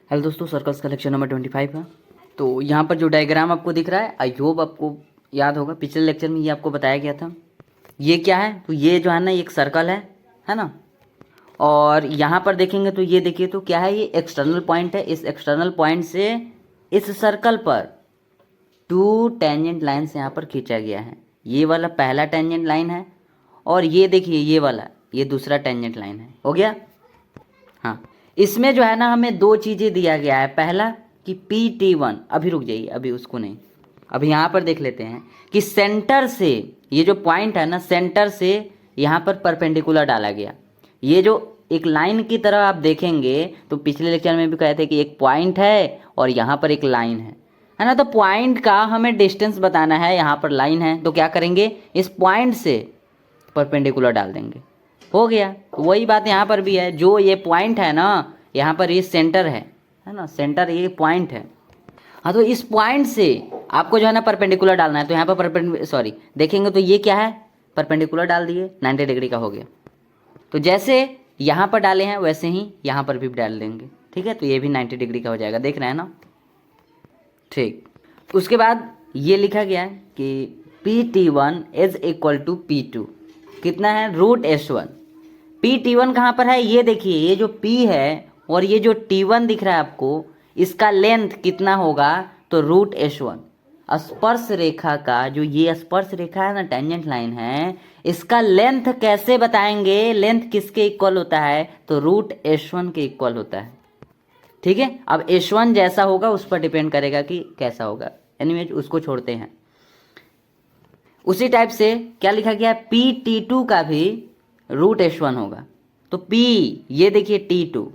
Hello दोस्तों, circles का lecture number 25 है। तो यहाँ पर जो डायग्राम आपको दिख रहा है, आई होप आपको याद होगा, पिछले लेक्चर में ये आपको बताया गया था। ये क्या है, तो ये जो है ना, एक सर्कल है ना। और यहाँ पर देखेंगे तो ये देखिए, तो क्या है, ये एक्सटर्नल पॉइंट है। इस एक्सटर्नल पॉइंट से इस सर्कल पर 2 टेंजेंट लाइन्स यहाँ पर खींचा गया है। ये वाला पहला टेंजेंट लाइन है और ये देखिए ये वाला, ये दूसरा टेंजेंट लाइन है। हो गया। हाँ, इसमें जो है ना, हमें 2 चीज़ें दिया गया है। पहला कि PT1, अभी रुक जाइए, अभी उसको नहीं, अभी यहाँ पर देख लेते हैं कि सेंटर से ये जो पॉइंट है ना, सेंटर से यहाँ पर परपेंडिकुलर डाला गया। ये जो एक लाइन की तरह आप देखेंगे, तो पिछले लेक्चर में भी कहे थे कि एक पॉइंट है और यहाँ पर एक लाइन है ना। तो पॉइंट का हमें डिस्टेंस बताना है, यहाँ पर लाइन है, तो क्या करेंगे, इस पॉइंट से परपेंडिकुलर डाल देंगे। हो गया। वही बात यहाँ पर भी है, जो ये पॉइंट है ना, यहाँ पर ये सेंटर है ना, सेंटर ये पॉइंट है। हाँ, तो इस पॉइंट से आपको जो है ना परपेंडिकुलर डालना है। तो यहाँ पर देखेंगे तो ये क्या है, परपेंडिकुलर डाल दिए, 90 डिग्री का हो गया। तो जैसे यहाँ पर डाले हैं वैसे ही यहाँ पर भी डाल देंगे, ठीक है। तो ये भी 90 डिग्री का हो जाएगा, देख रहे हैं ना, ठीक। उसके बाद ये लिखा गया है कि PT1 is equal to P2, कितना है, √S1। PT1 कहाँ पर है, ये देखिए, ये जो P है और ये जो T1 दिख रहा है आपको, इसका लेंथ कितना होगा, तो √S1। स्पर्श रेखा का जो ये स्पर्श रेखा है ना, टेंजेंट लाइन है, इसका लेंथ कैसे बताएंगे, लेंथ किसके इक्वल होता है, तो √S1 के इक्वल होता है, ठीक है। अब S1 जैसा होगा उस पर डिपेंड करेगा कि कैसा होगा, एनीवेज उसको छोड़ते हैं। उसी टाइप से क्या लिखा गया है, PT2 का भी √S1 होगा। तो P, ये देखिए T2,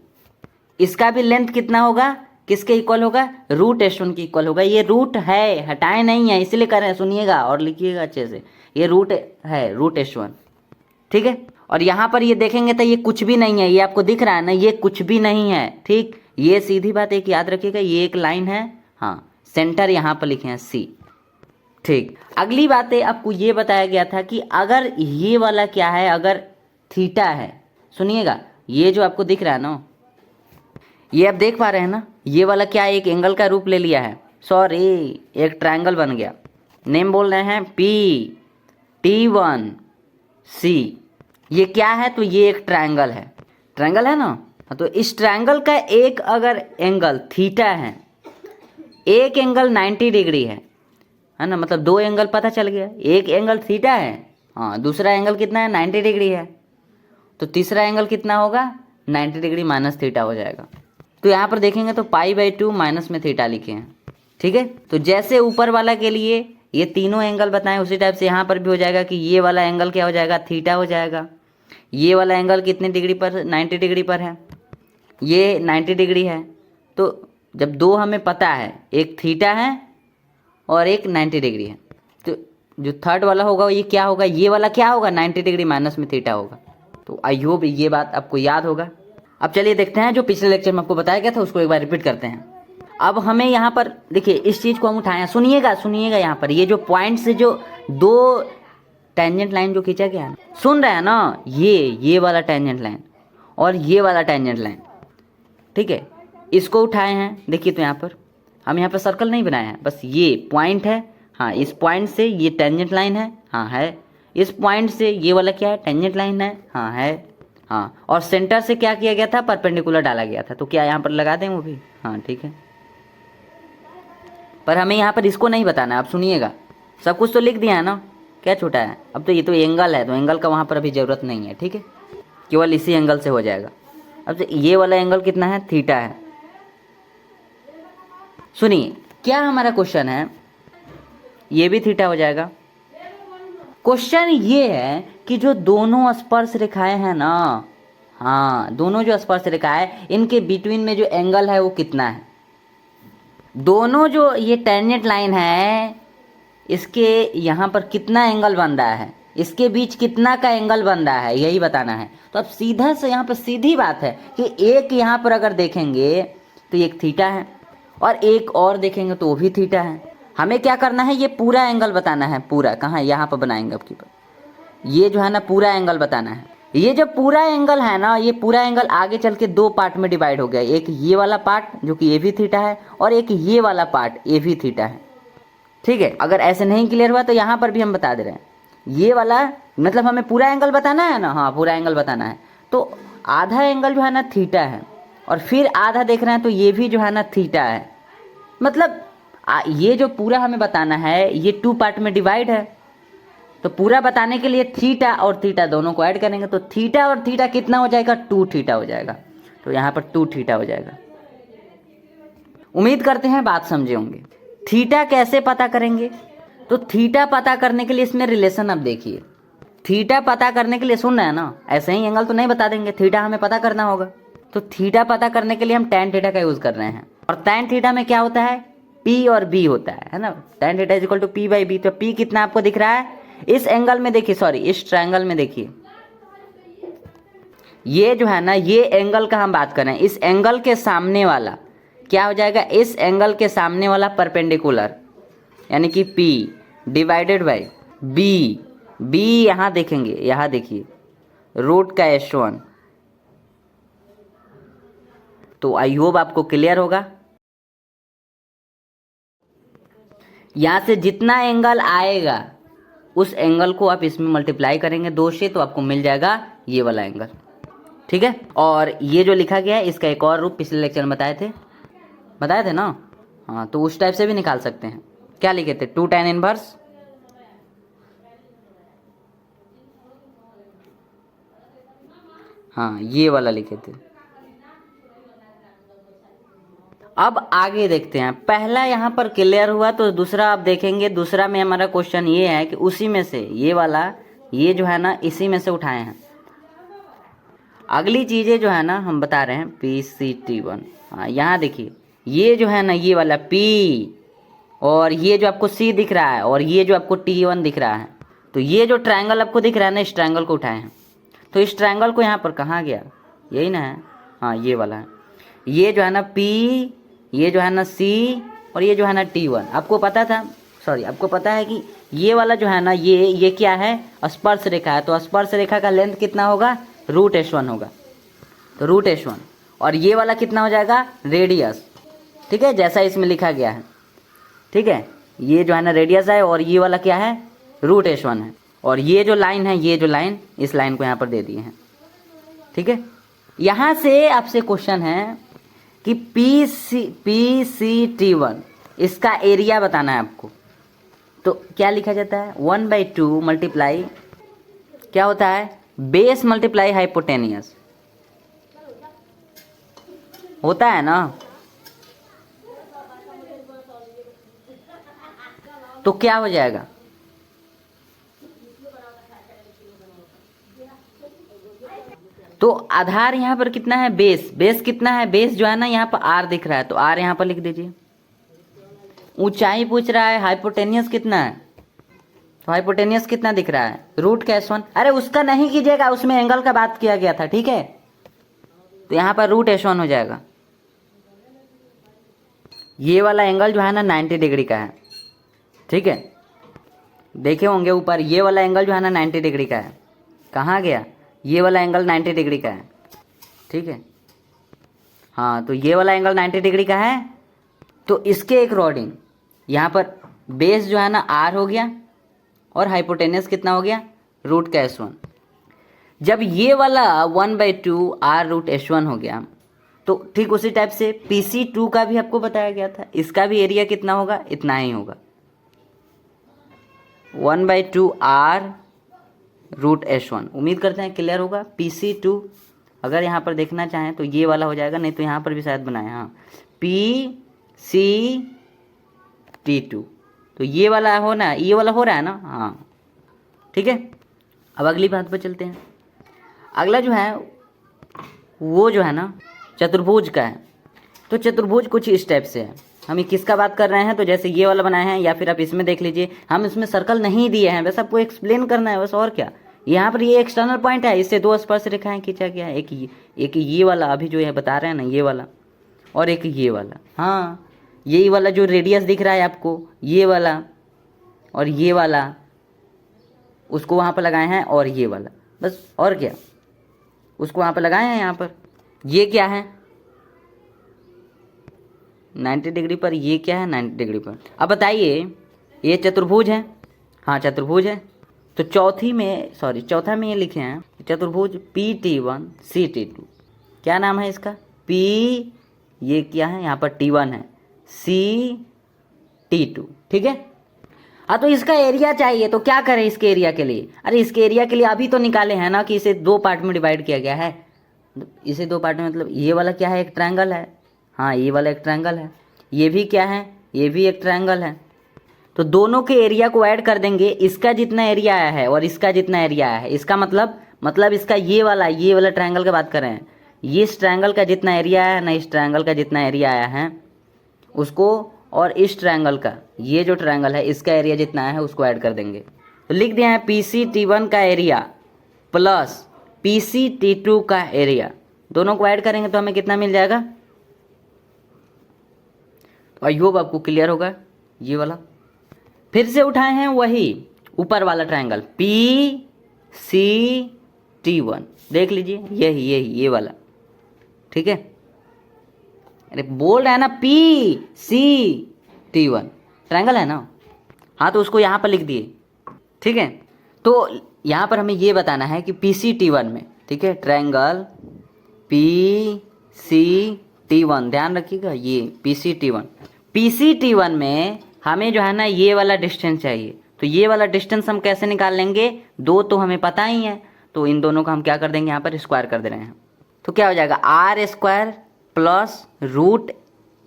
इसका भी लेंथ कितना होगा, किसके इक्वल होगा, √S1 के इक्वल होगा। ये रूट है, हटाए नहीं है, इसलिए कर रहे हैं, सुनिएगा और लिखिएगा अच्छे से। ये रूट है, √S1, ठीक है। और यहाँ पर ये देखेंगे तो ये कुछ भी नहीं है, ये आपको दिख रहा है ना, ये कुछ भी नहीं है, ठीक। ये सीधी बात एक याद रखिएगा, ये एक लाइन है, हाँ, सेंटर यहाँ पर लिखे हैं C, ठीक। अगली बात है, आपको ये बताया गया था कि अगर ये वाला क्या है, अगर थीटा है, सुनिएगा, ये जो आपको दिख रहा है ना, ये आप देख पा रहे हैं ना, ये वाला क्या है, एक एंगल का रूप ले लिया है, सॉरी, एक ट्रायंगल बन गया। नेम बोल रहे हैं PT1C। ये क्या है, तो ये एक ट्रायंगल है ना। तो इस ट्रायंगल का एक अगर एंगल थीटा है, एक एंगल 90 डिग्री है ना, मतलब 2 एंगल पता चल गया। एक एंगल थीटा है, हाँ, दूसरा एंगल कितना है, 90 डिग्री है। तो तीसरा एंगल कितना होगा, 90 डिग्री माइनस थीटा हो जाएगा। तो यहाँ पर देखेंगे तो π/2 माइनस में थीटा लिखे हैं, ठीक है। तो जैसे ऊपर वाला के लिए ये तीनों एंगल बताएं, उसी टाइप से यहाँ पर भी हो जाएगा कि ये वाला एंगल क्या हो जाएगा, थीटा हो जाएगा। ये वाला एंगल कितने डिग्री पर, 90 डिग्री पर है, ये 90 डिग्री है। तो जब 2 हमें पता है, एक थीटा है और एक 90 डिग्री है, तो जो थर्ड वाला होगा ये क्या होगा, ये वाला क्या होगा, 90 डिग्री माइनस में थीटा होगा। तो आई होप ये बात आपको याद होगा। अब चलिए देखते हैं, जो पिछले लेक्चर में आपको बताया गया था उसको एक बार रिपीट करते हैं। अब हमें यहाँ पर देखिए, इस चीज़ को हम उठाए हैं, सुनिएगा यहाँ पर ये जो पॉइंट से जो 2 टेंजेंट लाइन जो खींचा गया है, सुन रहे हैं ना, ये वाला टेंजेंट लाइन और ये वाला टेंजेंट लाइन, ठीक है, इसको उठाए हैं। देखिए, तो यहाँ पर हम यहाँ पर सर्कल नहीं बनाए हैं, बस ये पॉइंट है, हाँ, इस पॉइंट से ये टेंजेंट लाइन है, हाँ है, इस पॉइंट से ये वाला क्या है, टेंजेंट लाइन है, हाँ है, हाँ, और सेंटर से क्या किया गया था, परपेंडिकुलर डाला गया था। तो क्या यहाँ पर लगा दें वो भी, हाँ ठीक है। पर हमें यहाँ पर इसको नहीं बताना है, आप सुनिएगा, सब कुछ तो लिख दिया है ना, क्या छोटा है। अब तो ये तो एंगल है, तो एंगल का वहाँ पर अभी ज़रूरत नहीं है, ठीक है, केवल इसी एंगल से हो जाएगा। अब तो ये वाला एंगल कितना है, थीटा है। सुनिए, क्या हमारा क्वेश्चन है, ये भी थीटा हो जाएगा। क्वेश्चन ये है कि जो दोनों स्पर्श रेखाएं हैं ना, हाँ, दोनों जो स्पर्श रेखाएं, इनके बिटवीन में जो एंगल है वो कितना है। दोनों जो ये टेंजेंट लाइन है, इसके यहाँ पर कितना एंगल बन रहा है, इसके बीच कितना का एंगल बन रहा है, यही बताना है। तो अब सीधा से यहाँ पर सीधी बात है कि एक यहाँ पर अगर देखेंगे तो एक थीटा है और एक और देखेंगे तो वो भी थीटा है। हमें क्या करना है, ये पूरा एंगल बताना है, पूरा, कहाँ, यहाँ पर बनाएंगे अब की पर, ये जो है ना पूरा एंगल बताना है। ये जो पूरा एंगल है ना, ये पूरा एंगल आगे चल के दो पार्ट में डिवाइड हो गया, एक ये वाला पार्ट जो कि ए भी थीटा है और एक ये वाला पार्ट ए भी थीटा है। ठीक है, अगर ऐसे नहीं क्लियर हुआ तो यहाँ पर भी हम बता दे रहे हैं, ये वाला मतलब हमें पूरा एंगल बताना है ना, हाँ पूरा एंगल बताना है, तो आधा एंगल जो है ना थीटा है और फिर आधा देख रहे हैं तो ये भी जो है ना थीटा है। मतलब ये जो पूरा हमें बताना है ये टू पार्ट में डिवाइड है, तो पूरा बताने के लिए थीटा और थीटा दोनों को ऐड करेंगे तो थीटा और थीटा कितना हो जाएगा, 2 थीटा हो जाएगा। तो यहाँ पर 2 थीटा हो जाएगा। उम्मीद करते हैं बात समझे होंगे। थीटा कैसे पता करेंगे, तो थीटा पता करने के लिए इसमें रिलेशन अब देखिए, थीटा पता करने के लिए सुन रहे हैं ना, ऐसे ही एंगल तो नहीं बता देंगे, थीटा हमें पता करना होगा। तो थीटा पता करने के लिए हम tan थीटा का यूज कर रहे हैं, और tan थीटा में क्या होता है, P और B होता है ना, tan theta is equal to P/B। तो P कितना आपको दिख रहा है इस एंगल में, देखिए सॉरी इस ट्रायंगल में देखिए, ये जो है ना ये एंगल का हम बात कर रहे हैं, इस एंगल के सामने वाला क्या हो जाएगा, इस एंगल के सामने वाला परपेंडिकुलर यानी कि P डिवाइडेड बाई B यहाँ देखेंगे, यहाँ देखिए रूट का H1। तो आई होप आपको क्लियर होगा। यहां से जितना एंगल आएगा उस एंगल को आप इसमें मल्टीप्लाई करेंगे 2 से, तो आपको मिल जाएगा ये वाला एंगल। ठीक है, और ये जो लिखा गया है इसका एक और रूप पिछले लेक्चर में बताए थे ना, हाँ तो उस टाइप से भी निकाल सकते हैं। क्या लिखे थे, 2 tan इनवर्स हाँ ये वाला लिखे थे। अब आगे देखते हैं, पहला यहाँ पर क्लियर हुआ तो दूसरा आप देखेंगे, दूसरा में हमारा क्वेश्चन ये है कि उसी में से ये वाला ये जो है ना इसी में से उठाए हैं। अगली चीज़ें जो है ना हम बता रहे हैं PCT1, हाँ यहाँ देखिए ये जो है ना ये वाला P और ये जो आपको C दिख रहा है और ये जो आपको T1 दिख रहा है, तो ये जो ट्रायंगल आपको दिख रहा है ना इस ट्रायंगल को उठाए हैं। तो इस ट्रायंगल को यहाँ पर कहाँ गया, यही ना है, हाँ ये वाला है, ये जो है ना P, ये जो है ना C और ये जो है ना T1। आपको पता था, सॉरी आपको पता है कि ये वाला जो है ना ये क्या है, स्पर्श रेखा है, तो स्पर्श रेखा का लेंथ कितना होगा, √H1 होगा, तो √H1। और ये वाला कितना हो जाएगा, रेडियस। ठीक है, जैसा इसमें लिखा गया है। ठीक है, ये जो है ना रेडियस है और ये वाला क्या है, √H1 है। और ये जो लाइन है, ये जो लाइन, इस लाइन को यहाँ पर दे दिए हैं। ठीक है, यहाँ से आपसे क्वेश्चन है कि PCT1 इसका एरिया बताना है आपको। तो क्या लिखा जाता है, 1/2 मल्टीप्लाई क्या होता है, बेस मल्टीप्लाई हाइपोटेनियस होता है ना। तो क्या हो जाएगा, तो आधार यहाँ पर कितना है, बेस कितना है, बेस जो है ना यहाँ पर R दिख रहा है, तो R यहाँ पर लिख दीजिए। ऊंचाई पूछ रहा है, हाइपोटेनियस कितना है, तो हाइपोटेनियस कितना दिख रहा है, √H1। अरे उसका नहीं कीजिएगा, उसमें एंगल का बात किया गया था। ठीक है, तो यहाँ पर √H1 हो जाएगा। ये वाला एंगल जो है ना 90 डिग्री का है। ठीक है, देखे होंगे ऊपर, ये वाला एंगल जो है ना 90 डिग्री का है। कहाँ गया, ये वाला एंगल 90 डिग्री का है। ठीक है, हाँ तो ये वाला एंगल 90 डिग्री का है, तो इसके अकॉर्डिंग यहाँ पर बेस जो है ना R हो गया और हाइपोटेनियस कितना हो गया, √H1। जब ये वाला 1/2 R√H1 हो गया, तो ठीक उसी टाइप से PC2 का भी आपको बताया गया था, इसका भी एरिया कितना होगा, इतना ही होगा, 1/2 R√H1। उम्मीद करते हैं क्लियर होगा। PC2 अगर यहाँ पर देखना चाहें तो ये वाला हो जाएगा, नहीं तो यहाँ पर भी शायद बनाए, हाँ PCT2, तो ये वाला हो ना, ये वाला हो रहा है ना, हाँ ठीक है। अब अगली बात पर चलते हैं। अगला जो है वो जो है ना चतुर्भुज का है। तो चतुर्भुज कुछ इस टाइप से है। हम किसका बात कर रहे हैं, तो जैसे ये वाला बनाए हैं, या फिर आप इसमें देख लीजिए, हम इसमें सर्कल नहीं दिए हैं, बस आपको एक्सप्लेन करना है बस, और क्या। यहाँ पर ये एक्सटर्नल पॉइंट है, इससे 2 स्पर्श रेखाएं खींचा गया है, एक ये वाला अभी जो है बता रहे हैं ना ये वाला, और एक ये वाला, हाँ यही वाला जो रेडियस दिख रहा है आपको, ये वाला और ये वाला, उसको वहाँ पर लगाए हैं, और ये वाला, बस और क्या। उसको वहाँ पर लगाए हैं यहाँ पर। ये क्या है 90 डिग्री पर, ये क्या है 90 डिग्री पर। अब बताइए ये चतुर्भुज है, हाँ चतुर्भुज है। तो चौथा में ये लिखे हैं चतुर्भुज PT1 CT2। क्या नाम है इसका? P, ये क्या है यहाँ पर T1 है, CT2, ठीक है। हाँ तो इसका एरिया चाहिए, तो क्या करें इसके एरिया के लिए? अरे इसके एरिया के लिए अभी तो निकाले हैं ना कि इसे 2 पार्ट में डिवाइड किया गया है। इसे 2 पार्ट में मतलब ये वाला क्या है, एक ट्रायंगल है, हाँ ये वाला एक ट्रायंगल है, ये भी क्या है, ये भी एक ट्रायंगल है। तो दोनों के एरिया को ऐड कर देंगे, इसका जितना एरिया आया है और इसका जितना एरिया आया है, इसका मतलब इसका ये वाला ट्रायंगल की बात कर रहे हैं, ये इस ट्रायंगल का जितना एरिया आया है ना, इस ट्रायंगल का जितना एरिया आया है उसको, और इस ट्रायंगल का, ये जो ट्रायंगल है इसका एरिया जितना आया है उसको ऐड कर देंगे। तो लिख दिया है PCT1 का एरिया प्लस PCT2 का एरिया, दोनों को ऐड करेंगे तो हमें कितना मिल जाएगा। तो आई होप आपको क्लियर होगा ये वाला। फिर से उठाए हैं वही ऊपर वाला ट्रायंगल PCT1, देख लीजिए यही ये वाला, ठीक है। अरे बोल रहा है ना PCT1 ट्रायंगल है ना, हाँ तो उसको यहाँ पर लिख दिए, ठीक है। तो यहाँ पर हमें ये बताना है कि PCT1 में, ठीक है, ट्रायंगल PCT1, ध्यान रखिएगा ये PCT1 में हमें जो है ना ये वाला डिस्टेंस चाहिए। तो ये वाला डिस्टेंस हम कैसे निकाल लेंगे, 2 तो हमें पता ही है, तो इन दोनों का हम क्या कर देंगे, यहाँ पर स्क्वायर कर दे रहे हैं। तो क्या हो जाएगा R² प्लस रूट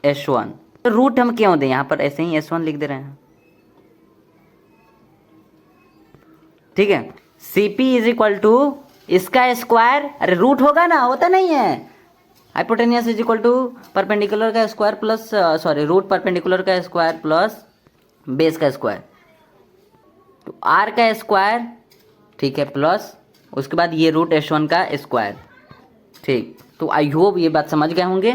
S1। तो रूट हम क्यों दें, यहाँ पर ऐसे ही S1 लिख दे रहे हैं, ठीक है। CP इज इक्वल टू इसका स्क्वायर, अरे रूट होगा ना, होता नहीं है, hypotenuse is equal to perpendicular का स्क्वायर प्लस रूट परपेंडिकुलर का स्क्वायर प्लस बेस का स्क्वायर। तो R का स्क्वायर, ठीक है, प्लस उसके बाद ये रूट S1 का स्क्वायर, ठीक। तो आई होप ये बात समझ गए होंगे,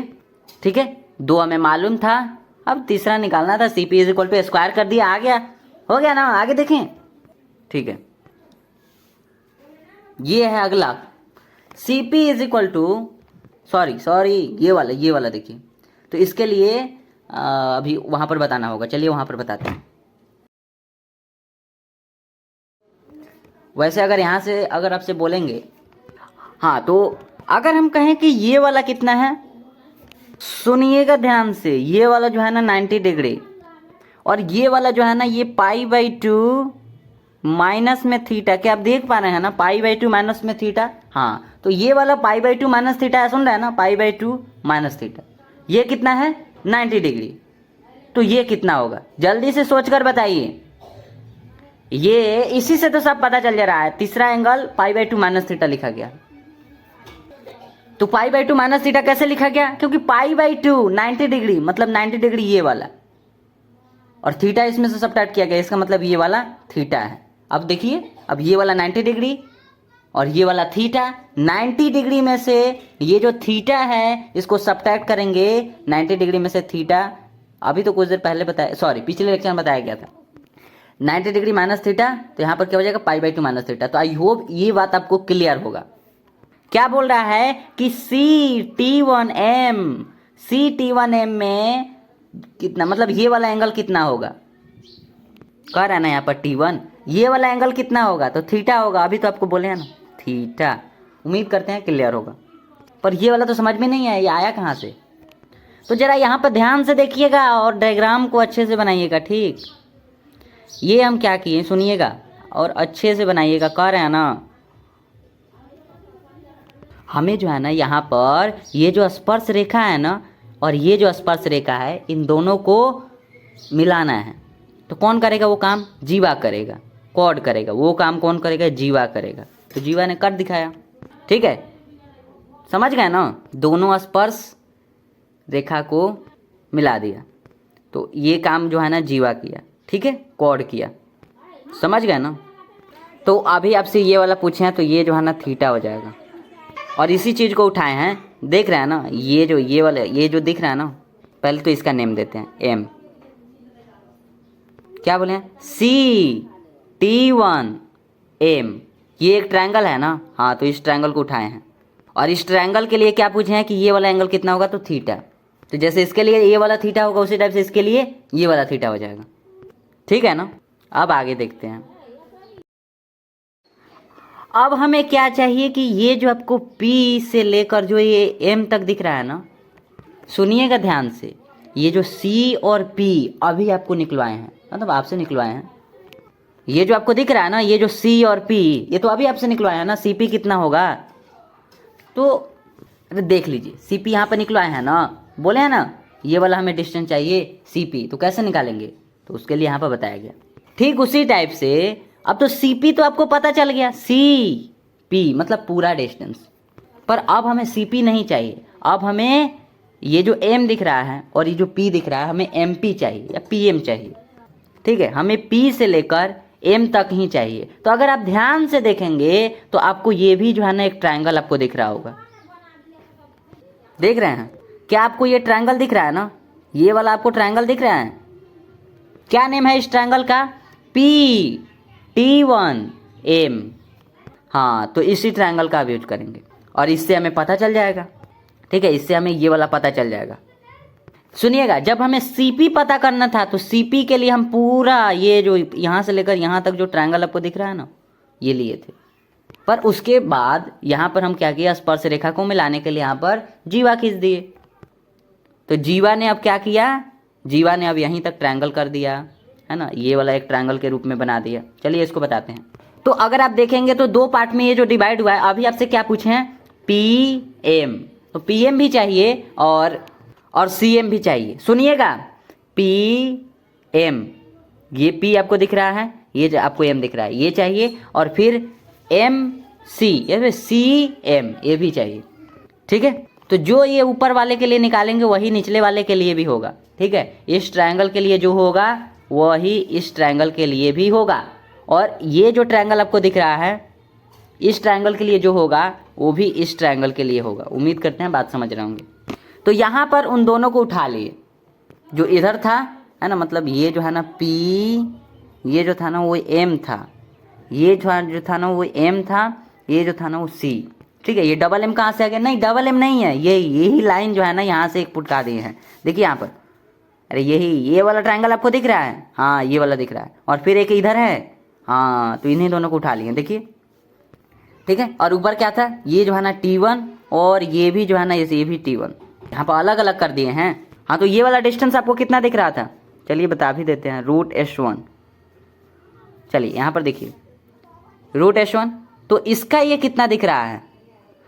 ठीक है। 2 हमें मालूम था, अब तीसरा निकालना था। CP is equal to square कर दिया, आ गया, हो गया ना, आगे देखें, ठीक है। ये है अगला CP is equal to sorry ये वाला देखिए। तो इसके लिए अभी वहाँ पर बताना होगा, चलिए वहाँ पर बताते हैं। वैसे अगर यहाँ से अगर आपसे बोलेंगे, हाँ तो अगर हम कहें कि ये वाला कितना है, सुनिएगा ध्यान से, ये वाला जो है ना 90 डिग्री, और ये वाला जो है ना ये π/2 माइनस में थीटा, क्या आप देख पा रहे हैं ना, π/2 माइनस में थीटा, हाँ तो ये वाला π/2 माइनस थीटा है, सुन रहे हैं ना, π/2 माइनस थीटा, ये कितना है 90 डिग्री। तो ये कितना होगा, जल्दी से सोच कर बताइए। ये इसी से तो सब पता चल जा रहा है, तीसरा एंगल π/2 माइनस थीटा लिखा गया। तो π/2 माइनस थीटा कैसे लिखा गया, क्योंकि π/2 90 डिग्री, मतलब 90 डिग्री ये वाला, और थीटा इसमें से सबट्रैक्ट किया गया, इसका मतलब ये वाला थीटा है। अब देखिए, अब ये वाला 90 डिग्री और ये वाला थीटा, 90 डिग्री में से ये जो थीटा है इसको सबट्रैक्ट करेंगे, 90 डिग्री में से थीटा, अभी तो कुछ देर पहले बताया, पिछले लेक्चर में बताया गया था, 90 डिग्री माइनस थीटा, तो यहाँ पर क्या हो जाएगा π/2 माइनस थीटा। तो आई होप ये बात आपको क्लियर होगा। क्या बोल रहा है कि CT1M में कितना, मतलब ये वाला एंगल कितना होगा, कह रहा है ना यहाँ पर T1, ये वाला एंगल कितना होगा, तो थीटा होगा। अभी तो आपको बोले हैं ना थीटा, उम्मीद करते हैं क्लियर होगा। पर ये वाला तो समझ में नहीं आया, ये आया कहाँ से। तो जरा यहाँ पर ध्यान से देखिएगा और डायग्राम को अच्छे से बनाइएगा, ठीक। ये हम क्या किए सुनिएगा और अच्छे से बनाइएगा, कह रहे हैं ना, हमें जो है ना यहाँ पर ये जो स्पर्श रेखा है ना और ये जो स्पर्श रेखा है, इन दोनों को मिलाना है। तो कौन करेगा वो काम, जीवा करेगा, कॉर्ड करेगा, वो काम कौन करेगा, जीवा करेगा। तो जीवा ने कर दिखाया, ठीक है, समझ गए ना, दोनों स्पर्श रेखा को मिला दिया। तो ये काम जो है ना जीवा किया, ठीक है, कॉर्ड किया, समझ गए ना। तो अभी आपसे ये वाला पूछे हैं तो ये जो है ना थीटा हो जाएगा, और इसी चीज़ को उठाए हैं, देख रहे हैं ना, ये वाला ये जो दिख रहा है ना, पहले तो इसका नेम देते हैं M, क्या बोले हैं CT1M, ये एक ट्रायंगल है ना, हाँ तो इस ट्रायंगल को उठाए हैं और इस ट्रायंगल के लिए क्या पूछे हैं कि ये वाला एंगल कितना होगा, तो थीटा। तो जैसे इसके लिए ये वाला थीटा होगा उसी टाइप से इसके लिए ये वाला थीटा हो जाएगा। ठीक है ना। अब आगे देखते हैं। अब हमें क्या चाहिए कि ये जो आपको P से लेकर जो ये M तक दिख रहा है ना, सुनिएगा ध्यान से, ये जो C और P अभी आपको निकलवाए हैं, मतलब आपसे निकलवाए हैं। ये जो आपको दिख रहा है ना, ये जो C और P, ये तो अभी आपसे निकलवाया है ना। CP कितना होगा, तो अरे देख लीजिए, CP यहाँ पर निकलवाए हैं ना, बोले हैं ना ये वाला हमें डिस्टेंस चाहिए CP, तो कैसे निकालेंगे, तो उसके लिए यहाँ पर बताया गया। ठीक उसी टाइप से अब तो CP तो आपको पता चल गया, CP मतलब पूरा डिस्टेंस, पर अब हमें CP नहीं चाहिए। अब हमें ये जो M दिख रहा है और ये जो P दिख रहा है, हमें MP चाहिए या PM चाहिए। ठीक है, हमें P से लेकर M तक ही चाहिए। तो अगर आप ध्यान से देखेंगे तो आपको ये भी जो है ना एक ट्रायंगल आपको दिख रहा होगा। देख रहे हैं क्या, आपको ये ट्रायंगल दिख रहा है ना, ये वाला आपको ट्रायंगल दिख रहा है। क्या नेम है इस ट्रायंगल का, PT1M। हाँ, तो इसी ट्रायंगल का आप यूज करेंगे और इससे हमें पता चल जाएगा। ठीक है, इससे हमें ये वाला पता चल जाएगा। सुनिएगा, जब हमें CP पता करना था तो CP के लिए हम पूरा ये जो यहाँ से लेकर यहाँ तक जो ट्रायंगल आपको दिख रहा है ना, ये लिए थे। पर उसके बाद यहाँ पर हम क्या किया, स्पर्श रेखा को मिलाने के लिए यहाँ पर जीवा खींच दिए। तो जीवा ने अब क्या किया, जीवा ने अब यहीं तक ट्रायंगल कर दिया है ना, ये वाला एक ट्रायंगल के रूप में बना दिया। चलिए इसको बताते हैं। तो अगर आप देखेंगे तो दो पार्ट में ये जो डिवाइड हुआ है, अभी आपसे क्या पूछे हैं, PM, तो PM भी चाहिए और CM भी चाहिए। सुनिएगा, PM, ये P आपको दिख रहा है, ये जो आपको M दिख रहा है, ये चाहिए, और फिर MC या फिर CM ये भी चाहिए। ठीक है, तो जो ये ऊपर वाले के लिए निकालेंगे वही निचले वाले के लिए भी होगा। ठीक है, इस ट्रायंगल के लिए जो होगा वही इस ट्रायंगल के लिए भी होगा, और ये जो ट्रायंगल आपको दिख रहा है इस ट्रायंगल के लिए जो होगा वो भी इस ट्रायंगल के लिए होगा। उम्मीद करते हैं बात समझ रहे होंगे। तो यहाँ पर उन दोनों को उठा लिए, जो इधर था है ना, मतलब ये जो है ना P, ये जो था ना वो M था, ये जो था ना वो M था, ये जो था ना वो C। ठीक है, ये डबल M कहाँ से आ गया, नहीं डबल M नहीं है, यही लाइन जो है ना यहाँ से एक पुटका दिए हैं। देखिए यहाँ पर, अरे यही ये वाला ट्रायंगल आपको दिख रहा है, हाँ ये वाला दिख रहा है, और फिर एक इधर है, हाँ तो इन्हीं दोनों को उठा लिए, देखिए। ठीक है, और ऊपर क्या था, ये जो है ना T1 और ये भी जो है ना ये भी T1, यहाँ पर अलग अलग कर दिए हैं। हाँ, तो ये वाला डिस्टेंस आपको कितना दिख रहा था, चलिए बता भी देते हैं, √S1। चलिए यहाँ पर देखिए √S1, तो इसका ये कितना दिख रहा है,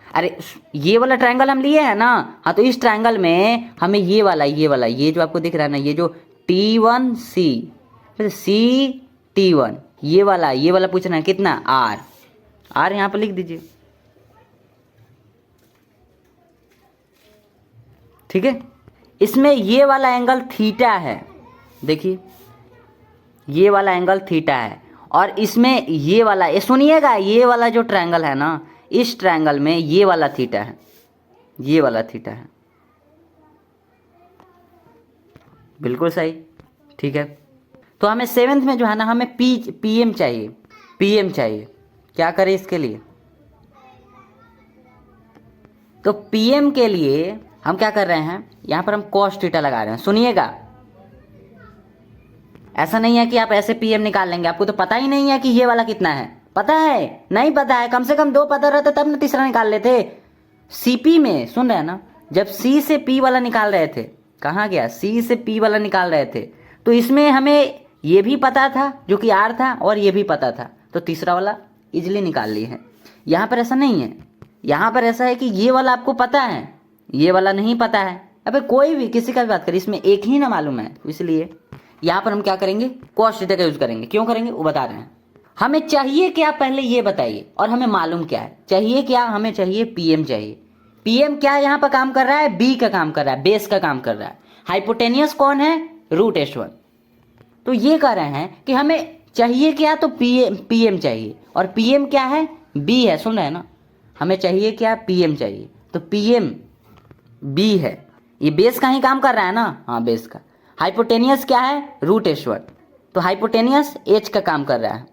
अरे ये वाला ट्रायंगल हम लिए हैं ना। हाँ, तो इस ट्रायंगल में हमें ये वाला ये जो आपको दिख रहा है ना, ये जो T1C फिर CT1, ये वाला पूछना है कितना, R यहाँ पर लिख दीजिए। ठीक है, इसमें ये वाला एंगल थीटा है, देखिए ये वाला एंगल थीटा है, और इसमें ये वाला, ये सुनिएगा, ये वाला जो ट्रायंगल है ना, इस ट्रायंगल में ये वाला थीटा है, ये वाला थीटा है। बिल्कुल सही। ठीक है, तो हमें 7th में जो है ना हमें PM चाहिए। क्या करें इसके लिए, तो PM के लिए हम क्या कर रहे हैं, यहाँ पर हम cos थीटा लगा रहे हैं। सुनिएगा, ऐसा नहीं है कि आप ऐसे PM निकाल लेंगे, आपको तो पता ही नहीं है कि ये वाला कितना है, पता है नहीं पता है, कम से कम 2 पता रहता तब ना तीसरा निकाल लेते। CP में सुन रहे हैं ना, जब C से P वाला निकाल रहे थे, कहाँ गया, C से P वाला निकाल रहे थे, तो इसमें हमें ये भी पता था जो कि R था, और ये भी पता था, तो तीसरा वाला इजिली निकाल लिए हैं। यहाँ पर ऐसा नहीं है, यहाँ पर ऐसा है कि ये वाला आपको पता है, ये वाला नहीं पता है। अबे कोई भी किसी का भी बात करें, इसमें एक ही ना मालूम है, इसलिए यहाँ पर हम क्या करेंगे, cos थीटा का यूज करेंगे। क्यों करेंगे वो बता रहे हैं। हमें चाहिए क्या पहले ये बताइए, और हमें मालूम क्या है, चाहिए क्या, हमें चाहिए PM चाहिए। PM क्या यहाँ पर काम कर रहा है, B का काम कर रहा है, बेस का काम कर रहा है। हाइपोटेनियस कौन है, √S1। तो ये कह रहे हैं कि हमें चाहिए क्या, तो PM चाहिए, और PM क्या है, B है। सुन रहे हैं ना, हमें चाहिए क्या, PM चाहिए, तो PM B है, ये बेस का ही काम कर रहा है ना, हाँ बेस का। हाइपोटेनियस क्या है, √S1, तो हाइपोटेनियस H का काम कर रहा है।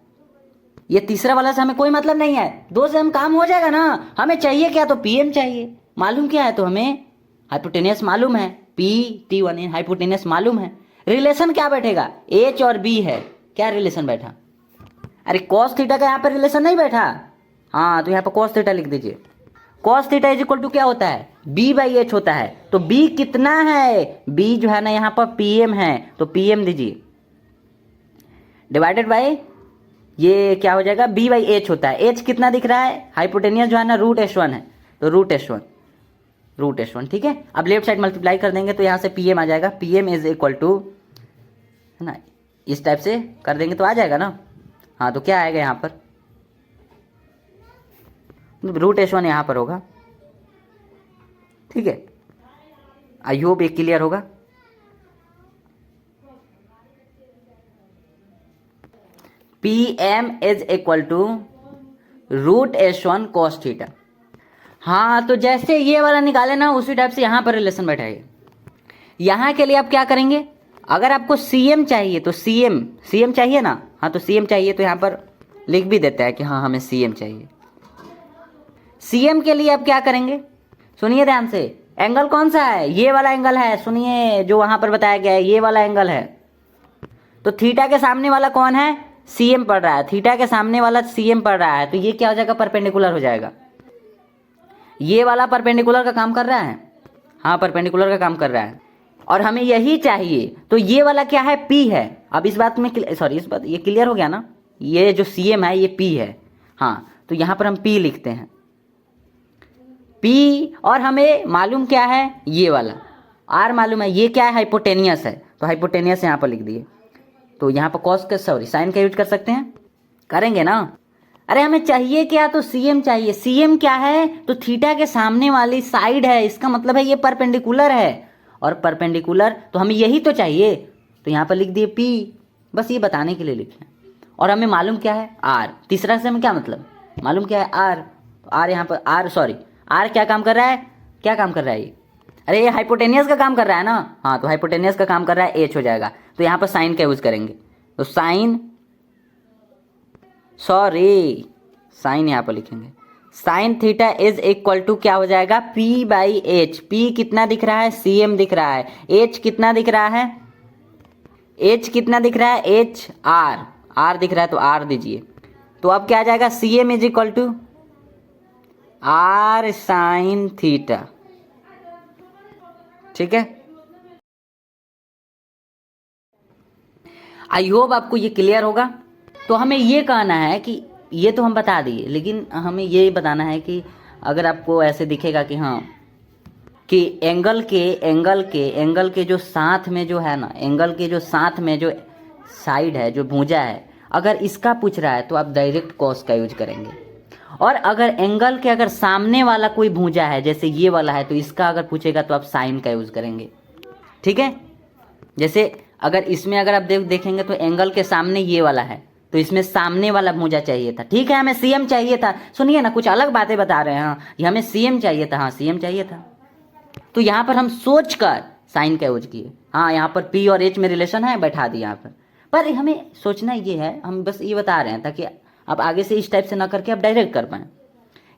ये तीसरा वाला से हमें कोई मतलब नहीं है, दो से हम काम हो जाएगा ना। हमें चाहिए क्या, तो पीएम चाहिए। मालूम क्या है, तो हमें हाइपोटेनियस मालूम है, पी T1 हाइपोटेनियस मालूम है। रिलेशन क्या बैठेगा, H और B है। क्या रिलेशन बैठा, अरे कॉस थीटा का यहाँ पर रिलेशन नहीं बैठा। हाँ तो यहाँ पर कॉस थीटा लिख दीजिए। Cos theta is equal to क्या होता है, B/H होता है। तो B कितना है, B जो है ना यहाँ पर PM है, तो PM दीजिए डिवाइडेड बाय ये क्या हो जाएगा, B/H होता है। H कितना दिख रहा है, हाइपोटेनियस जो है ना √S1 है, तो √S1 ठीक है। अब लेफ्ट साइड मल्टीप्लाई कर देंगे तो यहाँ से PM आ जाएगा। PM इज इक्वल टू है ना, इस टाइप से कर देंगे तो आ जाएगा ना। हाँ तो क्या आएगा यहाँ पर, √S1 यहाँ पर होगा। ठीक है, आई होप ये क्लियर होगा। PM is equal to √S1 cos theta. हाँ तो जैसे ये वाला निकाले ना उसी टाइप से यहाँ पर रिलेशन बैठाइए। यहाँ के लिए आप क्या करेंगे, अगर आपको CM चाहिए तो CM चाहिए ना, हाँ तो CM चाहिए तो यहाँ पर लिख भी देता है कि हाँ हमें CM चाहिए। CM के लिए आप क्या करेंगे, सुनिए ध्यान से, एंगल कौन सा है, ये वाला एंगल है। सुनिए जो वहाँ पर बताया गया है ये वाला एंगल है। तो थीटा के सामने वाला कौन है, CM पड़ रहा है। थीटा के सामने वाला CM पड़ रहा है, तो ये क्या हो जाएगा, परपेंडिकुलर हो जाएगा। ये वाला परपेंडिकुलर का काम कर रहा है, हाँ परपेंडिकुलर का काम कर रहा है। और हमें यही चाहिए, तो ये वाला क्या है, P है। अब इस बात में सॉरी इस बात ये क्लियर हो गया ना, ये जो CM है ये P है। हाँ तो यहाँ पर हम P लिखते हैं, P। और हमें मालूम क्या है, ये वाला R मालूम है, ये क्या है, हाइपोटेनियस है, तो हाइपोटेनियस यहाँ पर लिख दिए। तो यहाँ पर कॉस का सॉरी साइन का यूज कर सकते हैं, करेंगे ना। अरे हमें चाहिए क्या, तो CM चाहिए। CM क्या है, तो थीटा के सामने वाली साइड है, इसका मतलब है ये परपेंडिकुलर है। और परपेंडिकुलर तो हमें यही तो चाहिए, तो यहाँ पर लिख दिए P, बस ये बताने के लिए लिखे। और हमें मालूम क्या है, R। तीसरा से हमें क्या मतलब, मालूम क्या है R, तो R यहाँ पर R क्या काम कर रहा है, क्या काम कर रहा है ये, अरे ये हाइपोटेनियस का काम कर रहा है ना। हाँ तो हाइपोटेनियस का काम कर रहा है, H हो जाएगा। तो यहाँ पर साइन का यूज करेंगे, तो साइन यहाँ पर लिखेंगे, sine theta is equal to क्या हो जाएगा, P/H। P कितना दिख रहा है, CM दिख रहा है। H कितना दिख रहा है, H कितना दिख रहा है, R दिख रहा है, तो R दीजिए। तो अब क्या आ जाएगा, CM is equal to R sine theta. ठीक है, आई होप आपको ये क्लियर होगा। तो हमें ये कहना है कि ये तो हम बता दिए, लेकिन हमें ये बताना है कि अगर आपको ऐसे दिखेगा कि हाँ कि एंगल के जो साथ में जो है ना, एंगल के जो साथ में जो साइड है, जो भुजा है, अगर इसका पूछ रहा है तो आप डायरेक्ट कॉस का यूज करेंगे। और अगर एंगल के अगर सामने वाला कोई भुजा है, जैसे ये वाला है, तो इसका अगर पूछेगा तो आप साइन का यूज करेंगे। ठीक है, जैसे अगर इसमें अगर आप देखेंगे तो एंगल के सामने ये वाला है, तो इसमें सामने वाला भुजा चाहिए था। ठीक है, हमें CM चाहिए था। सुनिए ना, कुछ अलग बातें बता रहे हैं। हाँ ये हमें CM चाहिए था, हाँ CM चाहिए था। तो यहाँ पर हम सोच कर साइन का यूज किए। हाँ यहाँ पर P और H में रिलेशन है, बैठा दिया यहाँ पर हमें सोचना ये है, हम बस ये बता रहे हैं ताकि आप आगे से इस टाइप से ना करके आप डायरेक्ट कर पाए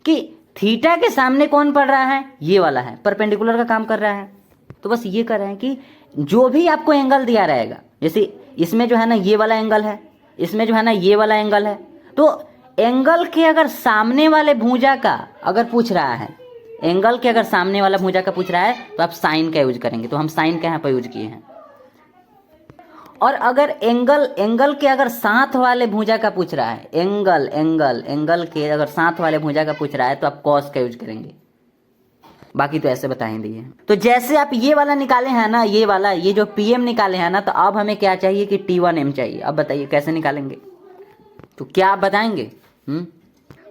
कि थीटा के सामने कौन पड़ रहा है, ये वाला है, परपेंडिकुलर का काम कर रहा है। तो बस ये कर रहे हैं कि जो भी आपको एंगल दिया रहेगा, जैसे इसमें जो है ना ये वाला एंगल है, इसमें जो है ना ये वाला एंगल है, तो एंगल के अगर सामने वाले भुजा का अगर पूछ रहा है, एंगल के अगर सामने वाला भुजा का पूछ रहा है, तो आप साइन का यूज करेंगे। तो हम साइन का यहाँ पर यूज किए हैं। और अगर एंगल के अगर साथ वाले भुजा का पूछ रहा है, एंगल के अगर साथ वाले भुजा का पूछ रहा है, तो आप कॉस का यूज करेंगे। बाकी तो ऐसे बता ही दिए हैं। तो जैसे आप ये वाला निकाले हैं ना, ये वाला, ये जो PM निकाले हैं ना, तो अब हमें क्या चाहिए कि T1M चाहिए। अब बताइए कैसे निकालेंगे, तो क्या आप बताएंगे,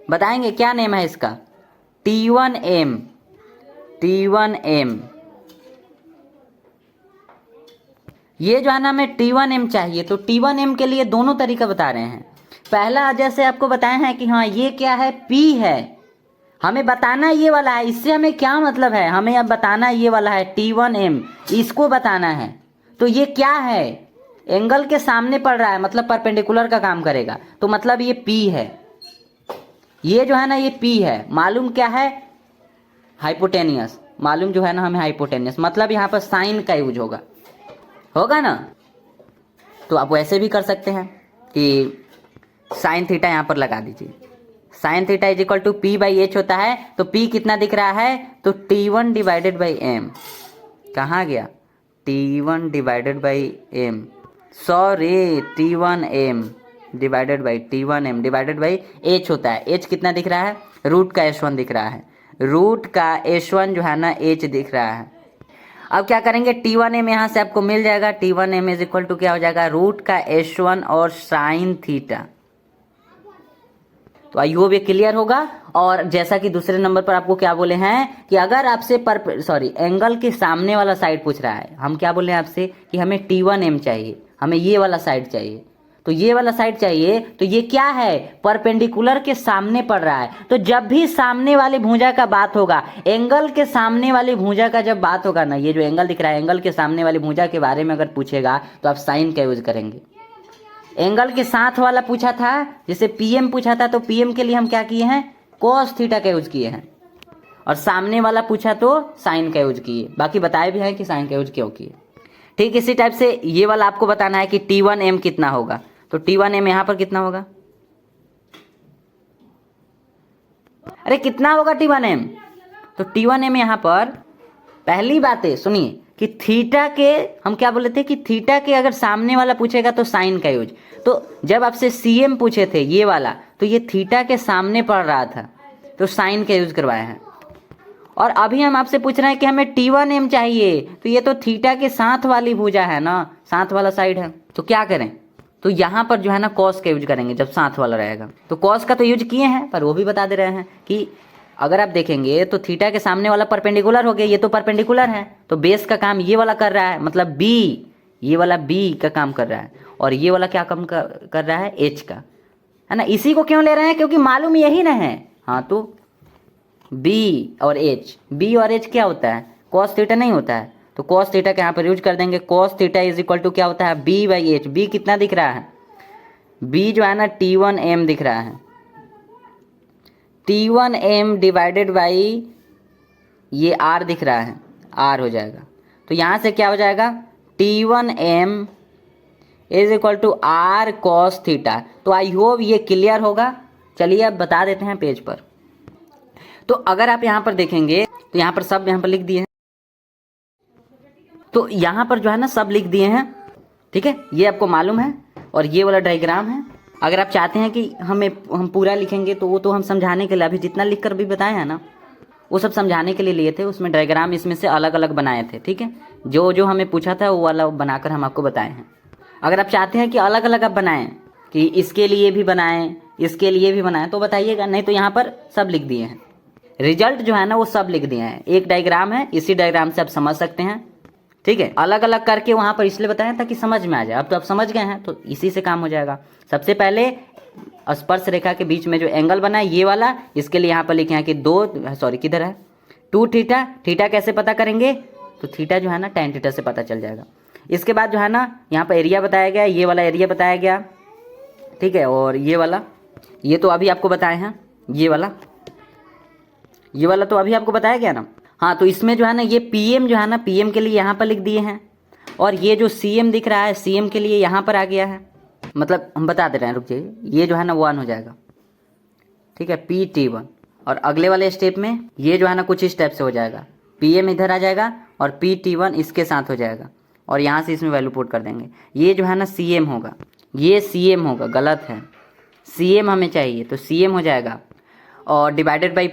बताएंगे क्या नेम है इसका, T1M। ये जो है ना हमें T1M चाहिए, तो T1M के लिए दोनों तरीका बता रहे हैं। पहला जैसे आपको बताए हैं कि हाँ ये क्या है, P है, हमें बताना ये वाला है। इससे हमें क्या मतलब है, हमें अब बताना ये वाला है T1M, इसको बताना है। तो ये क्या है, एंगल के सामने पड़ रहा है मतलब परपेंडिकुलर का काम करेगा। तो मतलब ये P है, ये जो है ना ये P है, मालूम क्या है, हाइपोटेनियस, मालूम जो है ना हमें हाइपोटेनियस, मतलब यहाँ पर साइन का यूज होगा ना। तो आप वैसे भी कर सकते हैं कि साइन थीटा यहाँ पर लगा दीजिए, sine theta is equal to P/H होता है। तो P कितना दिख रहा है, तो T1 डिवाइडेड बाई M, कहाँ गया, T1 divided by M, sorry T1M divided by T1M divided by H होता है। H कितना दिख रहा है, रूट का H1 दिख रहा है, रूट का H1 जो है ना H दिख रहा है। अब क्या करेंगे, T1M यहाँ से आपको मिल जाएगा, T1M इज इक्वल टू क्या हो जाएगा, रूट का H1 और साइन थीटा। तो आई होप ये क्लियर होगा। और जैसा कि दूसरे नंबर पर आपको क्या बोले हैं कि अगर आपसे एंगल के सामने वाला साइड पूछ रहा है, हम क्या बोले हैं आपसे कि हमें T1M चाहिए, हमें ये वाला साइड चाहिए, तो ये वाला साइड चाहिए, तो ये क्या है, परपेंडिकुलर के सामने पड़ रहा है। तो जब भी सामने वाली भुजा का बात होगा, एंगल के सामने वाली भुजा का जब बात होगा ना, ये जो एंगल दिख रहा है, एंगल के सामने वाली भुजा के बारे में अगर पूछेगा तो आप साइन का यूज करेंगे। एंगल के साथ वाला पूछा था, जैसे PM पूछा था, तो PM के लिए हम क्या किए हैं, cos थीटा का यूज किए हैं, और सामने वाला पूछा तो साइन का यूज किए, बाकी बताए भी हैं कि साइन का यूज क्यों किए। ठीक इसी टाइप से ये वाला आपको बताना है कि T1M कितना होगा, तो T1M यहाँ पर कितना होगा, अरे कितना होगा T1M, तो T1M यहाँ पर पहली बात है सुनिए कि थीटा के हम क्या बोले थे कि थीटा के अगर सामने वाला पूछेगा तो साइन का यूज। तो जब आपसे CM पूछे थे ये वाला, तो ये थीटा के सामने पड़ रहा था तो साइन का यूज करवाया है। और अभी हम आपसे पूछ रहे हैं कि हमें T1M चाहिए, तो ये तो थीटा के साथ वाली भुजा है ना, साथ वाला साइड है, तो क्या करें, तो यहाँ पर जो है ना कॉस का यूज करेंगे जब साथ वाला रहेगा। तो कॉस का तो यूज किए हैं, पर वो भी बता दे रहे हैं कि अगर आप देखेंगे तो थीटा के सामने वाला परपेंडिकुलर हो गया, ये तो परपेंडिकुलर है, तो बेस का काम ये वाला कर रहा है, मतलब B, ये वाला B का काम कर रहा है, और ये वाला क्या काम कर रहा है, H का, है ना। इसी को क्यों ले रहे हैं, क्योंकि मालूम यही ना है। हाँ तो B और H क्या होता है, कॉस थीटा नहीं होता है, तो कॉस थीटा का यहाँ पर यूज कर देंगे। Cos theta is equal to क्या होता है, B/H। B कितना दिख रहा है, B जो है ना T1M दिख रहा है, T1M डिवाइडेड बाई ये R दिख रहा है, R हो जाएगा। तो यहाँ से क्या हो जाएगा, T1M is equal to R cos theta. तो आई होप ये क्लियर होगा। चलिए अब बता देते हैं पेज पर। तो अगर आप यहाँ पर देखेंगे तो यहाँ पर सब यहाँ पर लिख दिए हैं, तो यहाँ पर जो है ना सब लिख दिए हैं, ठीक है, ये आपको मालूम है, और ये वाला डायग्राम है। अगर आप चाहते हैं कि हम पूरा लिखेंगे तो वो तो हम समझाने के लिए अभी जितना लिख कर भी बताए हैं ना, वो सब समझाने के लिए लिए थे, उसमें डायग्राम इसमें से अलग अलग बनाए थे, ठीक है, जो जो हमें पूछा था वो वाला बनाकर हम आपको बताए हैं। अगर आप चाहते हैं कि अलग अलग आप बनाएं, कि इसके लिए भी बनाएं, इसके लिए भी बनाएं, तो बताइएगा, नहीं तो यहाँ पर सब लिख दिए हैं, रिजल्ट जो है ना वो सब लिख दिए हैं। एक डायग्राम है, इसी डायग्राम से आप समझ सकते हैं, ठीक है। अलग अलग करके वहाँ पर इसलिए बताया ताकि समझ में आ जाए। अब तो आप समझ गए हैं, तो इसी से काम हो जाएगा। सबसे पहले स्पर्श रेखा के बीच में जो एंगल बना है ये वाला, इसके लिए यहाँ पर लिखे हैं कि किधर है, 2 थीटा। थीटा कैसे पता करेंगे, तो थीटा जो है ना tan थीटा से पता चल जाएगा। इसके बाद जो है ना यहाँ पर एरिया बताया गया, ये वाला एरिया बताया गया, ठीक है, और ये वाला, ये तो अभी आपको बताए हैं, ये वाला तो अभी आपको बताया गया ना। हाँ, तो इसमें जो है ना ये PM जो है ना, PM के लिए यहाँ पर लिख दिए हैं, और ये जो CM दिख रहा है CM के लिए यहाँ पर आ गया है, मतलब हम बता दे रहे हैं, रुक जाइए, ये जो है ना 1 हो जाएगा, ठीक है, PT1। और अगले वाले स्टेप में ये जो है ना कुछ इस टाइप से हो जाएगा, PM इधर आ जाएगा और PT1 इसके साथ हो जाएगा, और यहाँ से इसमें वैल्यू पुट कर देंगे। ये जो है ना CM होगा, ये CM होगा, गलत है, CM हमें चाहिए, तो CM हो जाएगा, और डिवाइडेड बाई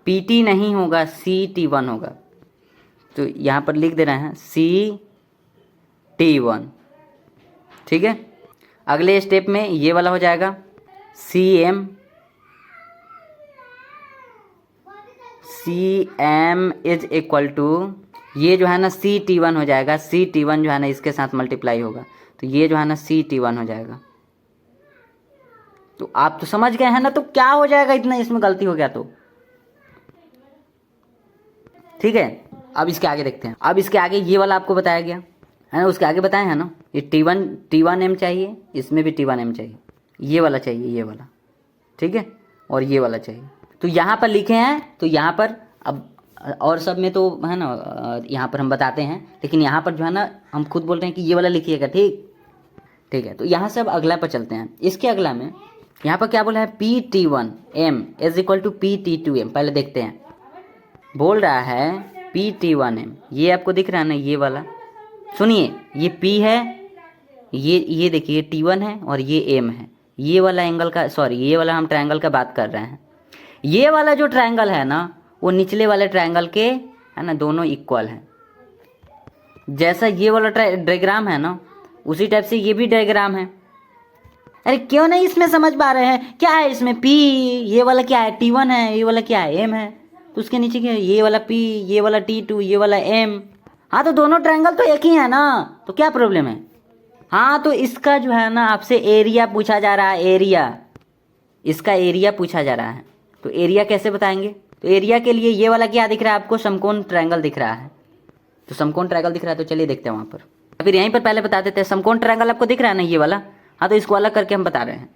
PT नहीं होगा, CT1 होगा, तो यहाँ पर लिख दे रहे हैं CT1, ठीक है। अगले स्टेप में ये वाला हो जाएगा CM इज इक्वल टू, ये जो है ना CT1 हो जाएगा, CT1 जो है ना इसके साथ मल्टीप्लाई होगा, तो ये जो है ना CT1 हो जाएगा। तो आप तो समझ गए हैं ना, तो क्या हो जाएगा, इतना इसमें गलती हो गया तो, ठीक है। अब इसके आगे देखते हैं। अब इसके आगे ये वाला आपको बताया गया है ना। उसके आगे बताए हैं ना, ये T1 M चाहिए, इसमें भी T1 M चाहिए, ये वाला चाहिए, ये वाला, ठीक है, और ये वाला चाहिए। तो यहाँ पर लिखे हैं, तो यहाँ पर अब और सब में तो है ना, यहाँ पर हम बताते हैं, लेकिन यहाँ पर जो है ना हम खुद बोल रहे हैं कि ये वाला लिखिएगा, ठीक है। तो यहाँ से अब अगला पर चलते हैं। इसके अगला में यहाँ पर क्या बोला है, P-T-1-M is equal to P-T-2-M। पहले देखते हैं, बोल रहा है P-T-1-M, ये आपको दिख रहा है ना, ये वाला, सुनिए, ये P है, ये देखिए T1 है और ये M है। ये वाला एंगल का, सॉरी, ये वाला हम ट्रायंगल का बात कर रहे हैं। ये वाला जो ट्रायंगल है ना, वो निचले वाले ट्रायंगल के है ना, दोनों इक्वल हैं। जैसा ये वाला डायग्राम है ना, उसी टाइप से ये भी डायग्राम है। अरे क्यों नहीं इसमें समझ पा रहे हैं, क्या है इसमें P, ये वाला क्या है T1 है, ये वाला क्या है M है, तो उसके नीचे क्या है, ये वाला P, ये वाला T2, ये वाला M। हाँ तो दोनों ट्रायंगल तो एक ही है ना, तो क्या प्रॉब्लम है। हाँ तो इसका जो है ना आपसे एरिया पूछा जा रहा है, एरिया, इसका एरिया पूछा जा रहा है। तो एरिया कैसे बताएंगे, तो एरिया के लिए ये वाला क्या दिख रहा है आपको, समकोण ट्रायंगल दिख रहा है। तो समकोण ट्रायंगल दिख रहा है, तो चलिए देखते हैं वहाँ पर। फिर यहीं पर पहले बता देते हैं, समकोण ट्रायंगल आपको दिख रहा है ना, ये वाला, हाँ तो इसको अलग करके हम बता रहे हैं।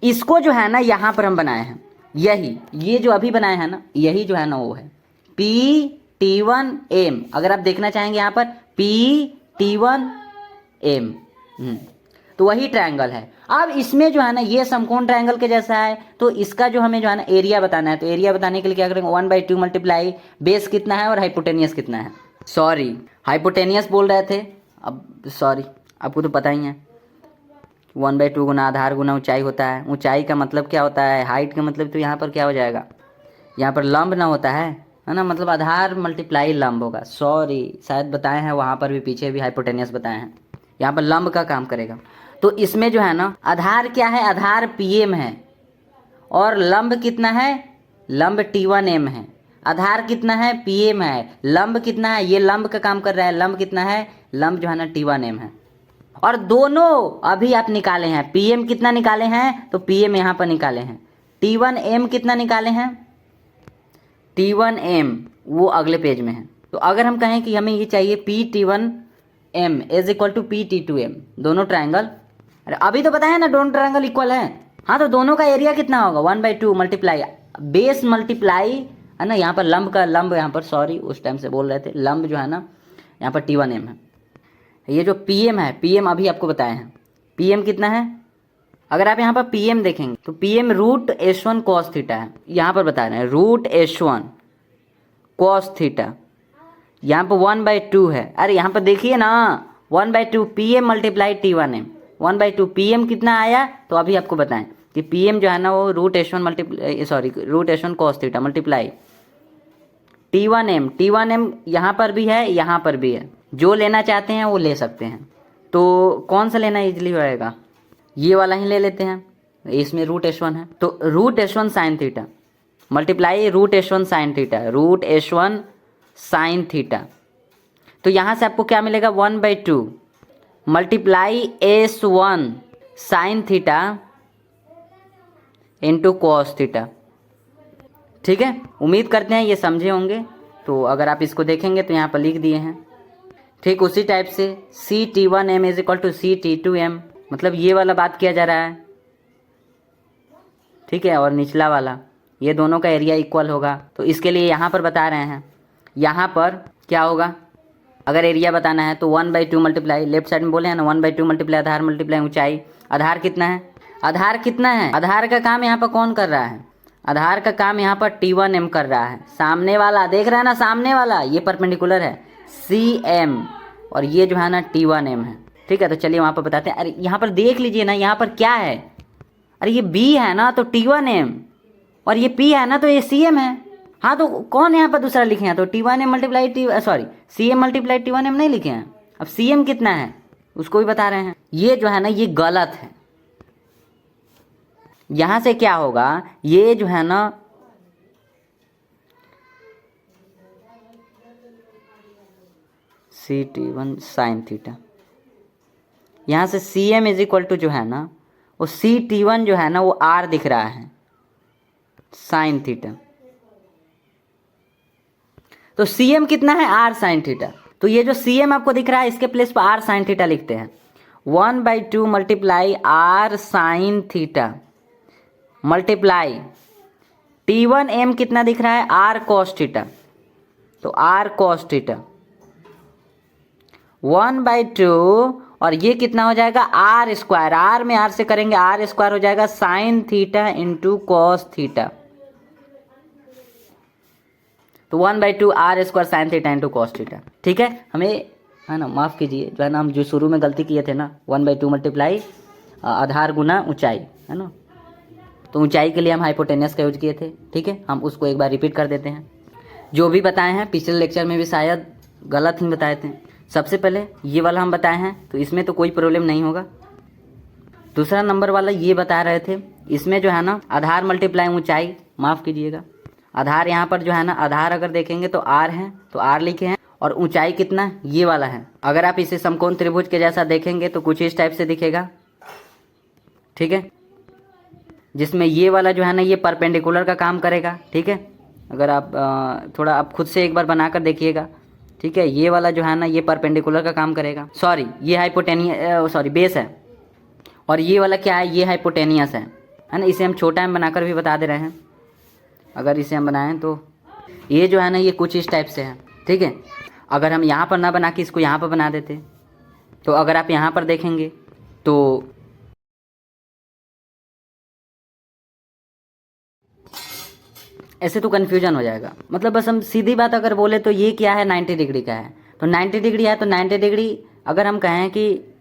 इसको जो है ना यहाँ पर हम बनाए हैं, यही, ये जो अभी बनाए हैं ना, यही जो है ना वो है P-T-1-M। अगर आप देखना चाहेंगे यहाँ पर P-T-1-M, तो वही ट्रायंगल है। अब इसमें जो है ना ये समकोण ट्रायंगल के जैसा है, तो इसका जो हमें जो है ना एरिया बताना है, तो एरिया बताने के लिए क्या करेंगे, 1/2 मल्टीप्लाई बेस कितना है और हाइपोटेनियस कितना है, सॉरी हाइपोटेनियस बोल रहे थे, अब सॉरी, आपको तो पता ही है 1/2 गुना आधार गुना ऊंचाई होता है। ऊंचाई का मतलब क्या होता है, हाइट का मतलब, तो यहाँ पर क्या हो जाएगा, यहाँ पर लंब ना होता है ना, मतलब आधार मल्टीप्लाई लंब होगा। सॉरी, शायद बताए हैं वहाँ पर भी, पीछे भी हाइपोटेनियस बताए हैं, यहाँ पर लंब का काम करेगा। तो इसमें जो है ना आधार क्या है, आधार Pm है, और लंब कितना है, लंब T1M है। आधार कितना है, Pm है, लंब कितना है, ये लंब का काम कर रहा है, लंब कितना है, लंब जो है ना T1M है। और दोनों अभी आप निकाले हैं, Pm कितना निकाले हैं, तो Pm यहाँ पर निकाले हैं। T1M कितना निकाले हैं, T1M वो अगले पेज में है। तो अगर हम कहें कि हमें ये चाहिए P-T-1-M is equal to P-T-2-M, दोनों ट्रायंगल, अरे अभी तो बताया ना दोनों ट्रायंगल इक्वल है। हाँ तो दोनों का एरिया कितना होगा, 1/2 मल्टीप्लाई बेस मल्टीप्लाई है ना, यहाँ पर लंब का, लंब यहाँ पर, सॉरी उस टाइम से बोल रहे थे, लंब जो है ना यहाँ पर T1M है। ये जो Pm है, Pm अभी आपको बताए हैं, Pm कितना है, अगर आप यहाँ पर Pm देखेंगे तो Pm √H1 cos थीटा है, यहाँ पर बता रहे हैं √H1 cos थीटा, यहाँ पर 1/2 है। अरे यहाँ पर देखिए ना 1/2 Pm मल्टीप्लाई T1M, 1/2 Pm कितना आया, तो अभी आपको बताएं कि Pm जो है ना वो √H1 multiply, sorry √H1 cos theta multiply T1M यहाँ पर भी है, यहाँ पर भी है, जो लेना चाहते हैं वो ले सकते हैं। तो कौन सा लेना इजीली होएगा, ये वाला ही ले लेते हैं, इसमें √H1 है, तो √H1 sine theta multiply √H1 sine theta, √H1 sine theta. तो यहाँ से आपको क्या मिलेगा, 1/2 multiply H1 sine theta into cos theta. ठीक है, उम्मीद करते हैं ये समझे होंगे। तो अगर आप इसको देखेंगे तो यहाँ पर लिख दिए हैं। ठीक उसी टाइप से C-T1M is equal to C-T2M, मतलब ये वाला बात किया जा रहा है, ठीक है, और निचला वाला, ये दोनों का एरिया इक्वल होगा। तो इसके लिए यहाँ पर बता रहे हैं, यहाँ पर क्या होगा, अगर एरिया बताना है तो 1/2 मल्टीप्लाई, लेफ्ट साइड में बोले हैं ना 1/2 मल्टीप्लाई आधार मल्टीप्लाई ऊंचाई। आधार कितना है, आधार कितना है, आधार का काम यहाँ पर कौन कर रहा है, आधार का काम यहाँ पर T1M कर रहा है। सामने वाला देख रहा है ना, सामने वाला ये परपेंडिकुलर है CM, और ये जो है ना T1M है। ठीक है, तो चलिए वहाँ पर बताते हैं। अरे यहाँ पर देख लीजिए ना, यहाँ पर क्या है, अरे ये B है ना तो T1M, और ये P है ना तो ये CM है। हाँ तो कौन यहाँ पर दूसरा लिखे हैं, तो T1M multiply CM multiply T1M नहीं लिखे हैं। अब CM कितना है उसको भी बता रहे हैं। ये जो है ना ये गलत है, यहाँ से क्या होगा, ये जो है ना C-T1 साइन थीटा, यहाँ से CM इज इक्वल टू जो है ना वो C-T1 जो है ना वो R दिख रहा है साइन थीटा, तो CM कितना है R साइन थीटा। तो ये जो CM आपको दिख रहा है इसके प्लेस पर r साइन थीटा लिखते हैं। 1/2 multiply r sine theta multiply T1m कितना दिख रहा है r cos थीटा, तो r cos थीटा 1/2 और ये कितना हो जाएगा r स्क्वायर, r में r से करेंगे r स्क्वायर हो जाएगा sine theta into cos theta, तो 1/2 r square sine theta into cos theta. ठीक है, हमें है ना माफ़ कीजिए जो है ना हम जो शुरू में गलती किए थे ना 1/2 मल्टीप्लाई आधार गुना ऊंचाई है ना, तो ऊंचाई के लिए हम हाइपोटेनियस का यूज किए थे। ठीक है, हम उसको एक बार रिपीट कर देते हैं। जो भी बताए हैं पिछले लेक्चर में भी शायद गलत ही बताए थे। सबसे पहले ये वाला हम बताए हैं तो इसमें तो कोई प्रॉब्लम नहीं होगा। दूसरा नंबर वाला ये बता रहे थे, इसमें जो है ना आधार मल्टीप्लाई ऊंचाई, माफ़ कीजिएगा आधार यहाँ पर जो है ना आधार अगर देखेंगे तो r है तो r लिखे हैं, और ऊंचाई कितना ये वाला है। अगर आप इसे समकोण त्रिभुज के जैसा देखेंगे तो कुछ इस टाइप से दिखेगा। ठीक है, जिसमें ये वाला जो है ना ये परपेंडिकुलर का काम करेगा। ठीक है, अगर आप थोड़ा आप खुद से एक बार बनाकर देखिएगा। ठीक है, ये वाला जो है ना ये परपेंडिकुलर का काम करेगा, सॉरी ये हाइपोटेनियस सॉरी बेस है, और ये वाला क्या है ये हाइपोटेनियस है ना। इसे हम छोटा m बनाकर भी बता दे रहे हैं। अगर इसे हम बनाएं तो ये जो है ना ये कुछ इस टाइप से है। ठीक है, अगर हम यहाँ पर ना बना के इसको यहाँ पर बना देते तो अगर आप यहाँ पर देखेंगे तो ऐसे तो कन्फ्यूजन हो जाएगा। मतलब बस हम सीधी बात अगर बोले तो ये क्या है 90 डिग्री का है, तो 90 डिग्री है तो 90 डिग्री अगर हम कहें कि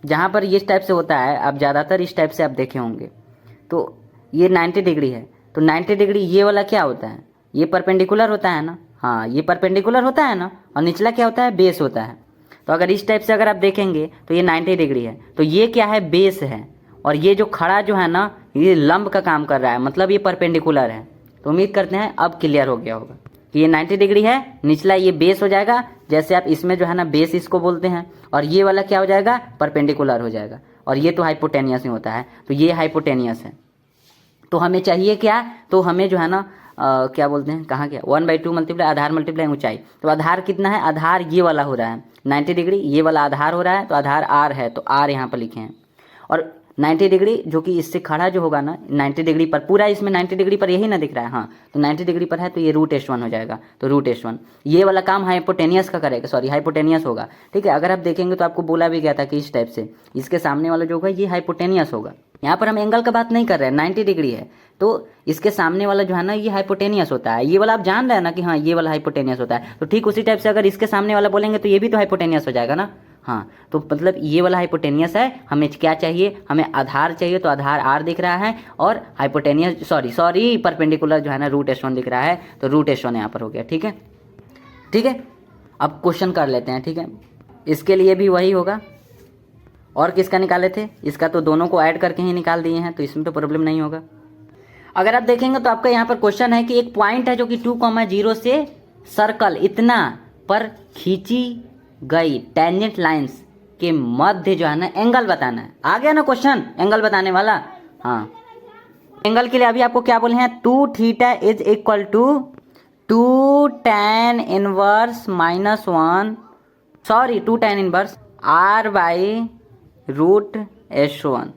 जहाँ पर इस टाइप से होता है, आप ज़्यादातर इस टाइप से आप देखे होंगे, तो ये 90 डिग्री है। तो 90 डिग्री ये वाला क्या होता है, ये परपेंडिकुलर होता है ना, हाँ ये परपेंडिकुलर होता है ना, और निचला क्या होता है बेस होता है। तो अगर इस टाइप से अगर आप देखेंगे तो ये 90 डिग्री है, तो ये क्या है बेस है, और ये जो खड़ा जो है ना ये लंब का काम कर रहा है, मतलब ये परपेंडिकुलर है। तो उम्मीद करते हैं अब क्लियर हो गया होगा कि ये 90 डिग्री है, निचला ये बेस हो जाएगा, जैसे आप इसमें जो है ना बेस इसको बोलते हैं, और ये वाला क्या हो जाएगा परपेंडिकुलर हो जाएगा, और ये तो हाइपोटेनियस ही होता है, तो ये हाइपोटेनियस है। तो हमें चाहिए क्या, तो हमें जो है ना क्या बोलते हैं कहाँ गया 1/2 मल्टीप्लाई आधार मल्टीप्लाई ऊंचाई, तो आधार कितना है आधार ये वाला हो रहा है 90 डिग्री, ये वाला आधार हो रहा है तो आधार r है तो r यहाँ पर लिखे हैं, और 90 डिग्री जो कि इससे खड़ा जो होगा ना 90 डिग्री पर, पूरा इसमें 90 डिग्री पर यही ना दिख रहा है, हाँ तो 90 डिग्री पर है तो ये √h1 हो जाएगा, तो √h1 ये वाला काम हाइपोटेनियस का करेगा, सॉरी हाइपोटेनियस होगा। ठीक है, अगर आप देखेंगे तो आपको बोला भी गया था कि इस टाइप से इसके सामने वाला जो होगा ये हाइपोटेनियस होगा। यहाँ पर हम एंगल का बात नहीं कर रहे हैं, 90 डिग्री है तो इसके सामने वाला जो है ना ये हाइपोटेनियस होता है, ये वाला आप जान रहे हैं ना कि हाँ ये वाला हाइपोटेनियस होता है। तो ठीक उसी टाइप से अगर इसके सामने वाला बोलेंगे तो ये भी तो हाइपोटेनियस हो जाएगा ना, हाँ तो मतलब ये वाला हाइपोटेनियस है। हमें क्या चाहिए, हमें आधार चाहिए, तो आधार r दिख रहा है, और हाइपोटेनियस सॉरी परपेंडिकुलर जो है ना √h1 दिख रहा है, तो √h1 यहाँ पर हो गया। ठीक है, ठीक है, अब क्वेश्चन कर लेते हैं। ठीक है, इसके लिए भी वही होगा, और किसका निकाले थे, इसका तो दोनों को ऐड करके ही निकाल दिए हैं, तो इसमें तो प्रॉब्लम नहीं होगा। अगर आप देखेंगे तो आपका यहाँ पर क्वेश्चन है कि एक पॉइंट है जो कि 2,0 से सर्कल इतना पर खींची गई टेंजेंट लाइंस के मध्य जो है ना एंगल बताना है। आ गया ना क्वेश्चन एंगल बताने वाला, हाँ एंगल के लिए अभी आपको क्या बोले हैं 2θ is equal to 2 tan inverse -1 sorry 2 tan inverse r/√h1।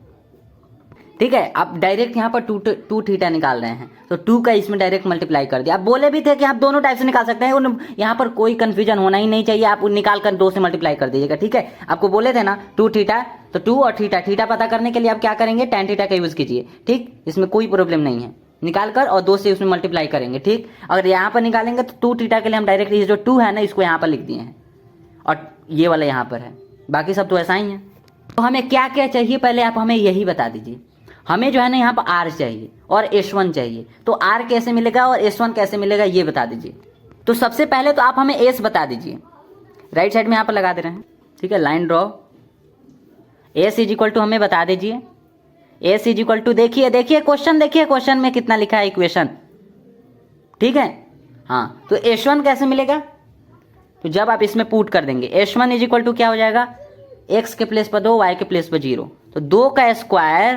ठीक है, आप डायरेक्ट यहाँ पर 2θ निकाल रहे हैं, तो 2 का इसमें डायरेक्ट मल्टीप्लाई कर दिया। आप बोले भी थे कि आप दोनों टाइप से निकाल सकते हैं, यहाँ पर कोई कंफ्यूजन होना ही नहीं चाहिए, आप निकाल कर 2 से मल्टीप्लाई कर दीजिएगा। ठीक है, आपको बोले थे ना 2θ, तो 2 और θ पता करने के लिए आप क्या करेंगे tan θ का यूज़ कीजिए। ठीक, इसमें कोई प्रॉब्लम नहीं है, निकाल कर और 2 से उसमें मल्टीप्लाई करेंगे। ठीक, अगर यहाँ पर निकालेंगे तो 2θ के लिए हम डायरेक्ट ये जो 2 है ना इसको यहाँ पर लिख दिए हैं, और ये वाला यहाँ पर है, बाकी सब तो ऐसा ही है। तो हमें क्या क्या चाहिए पहले आप हमें यही बता दीजिए। हमें जो है ना यहाँ पर r चाहिए और h1 चाहिए, तो r कैसे मिलेगा और h1 कैसे मिलेगा ये बता दीजिए। तो सबसे पहले तो आप हमें s बता दीजिए, राइट साइड में यहाँ पर लगा दे रहे हैं। ठीक है, line draw, s is equal to हमें बता दीजिए, s इज इक्वल टू देखिए क्वेश्चन, देखिए क्वेश्चन में कितना लिखा है इक्वेशन। ठीक है, हाँ तो h1 कैसे मिलेगा, तो जब आप इसमें पुट कर देंगे h1 इज इक्वल टू क्या हो जाएगा x के प्लेस पर 2 y के प्लेस पर 0, तो 2 का स्क्वायर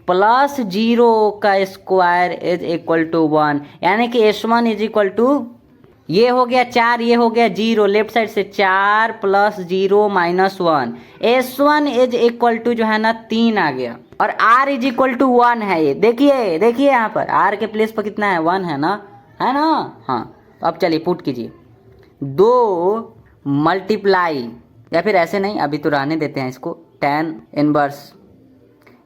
प्लस 0 का स्क्वायर इज इक्वल टू 1, यानी कि h1 इज इक्वल टू ये हो गया 4, ये हो गया 0, लेफ्ट साइड से 4 + 0 - 1, S1 इज इक्वल टू जो है ना 3 आ गया, और R इज इक्वल टू 1 है। ये देखिए देखिए यहाँ पर R के प्लेस पर कितना है, 1 है ना, है ना। हाँ तो अब चलिए पुट कीजिए, 2 मल्टीप्लाई, या फिर ऐसे नहीं, अभी तो रहने देते हैं इसको, tan इनवर्स,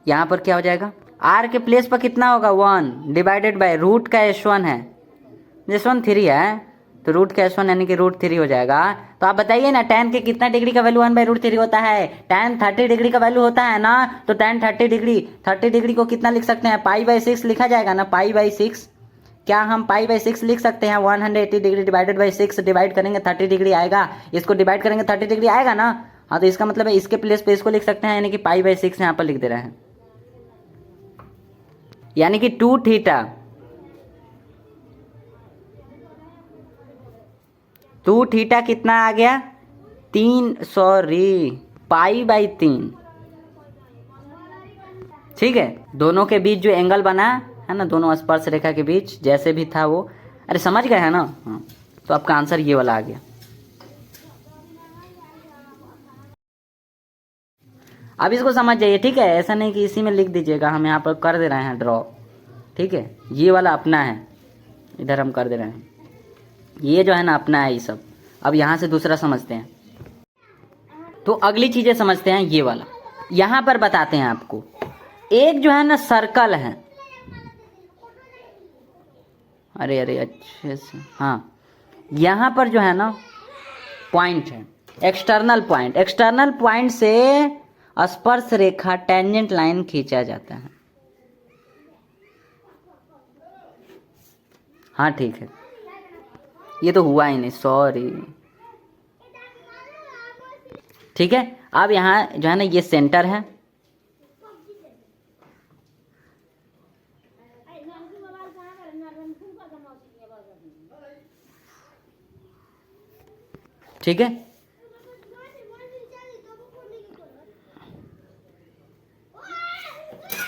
यहाँ पर क्या हो जाएगा, R के प्लेस पर कितना होगा 1 डिवाइडेड बाय रूट का S1 है, S1 3 है, तो रूट का S1 यानी कि √3 हो जाएगा। तो आप बताइए ना tan के कितना डिग्री का वैल्यू 1/√3 होता है, tan 30 डिग्री का वैल्यू होता है ना, तो tan 30 डिग्री को कितना लिख सकते हैं, π/6 लिखा जाएगा ना, π/6। क्या हम π/6 लिख सकते हैं, 180 डिग्री डिवाइडेड बाई 6, डिवाइड करेंगे 30 डिग्री आएगा, इसको डिवाइड करेंगे 30 डिग्री आएगा ना। हाँ तो इसका मतलब है इसके प्लेस पे इसको लिख सकते हैं, यानी कि π/6 यहाँ पर लिख दे रहे हैं, यानी कि 2θ, 2θ कितना आ गया, 3 π/3। ठीक है, दोनों के बीच जो एंगल बना है ना, दोनों स्पर्श रेखा के बीच जैसे भी था वो, अरे समझ गए हैं ना। हाँ तो आपका आंसर ये वाला आ गया। अब इसको समझ जाइए, ठीक है, ऐसा नहीं कि इसी में लिख दीजिएगा, हम यहाँ पर कर दे रहे हैं ड्रॉ, ठीक है, ये वाला अपना है, इधर हम कर दे रहे हैं, ये जो है ना अपना है ये सब। अब यहाँ से दूसरा समझते हैं, तो अगली चीजें समझते हैं, ये वाला यहाँ पर बताते हैं आपको। एक जो है ना सर्कल है, अरे अरे अच्छे से, हाँ यहाँ पर जो है ना पॉइंट है, एक्सटर्नल पॉइंट, एक्सटर्नल पॉइंट से स्पर्श रेखा टेंजेंट लाइन खींचा जाता है। हाँ ठीक है, ये तो हुआ ही नहीं, सॉरी। ठीक है, अब यहाँ जो है ना ये सेंटर है, ठीक है,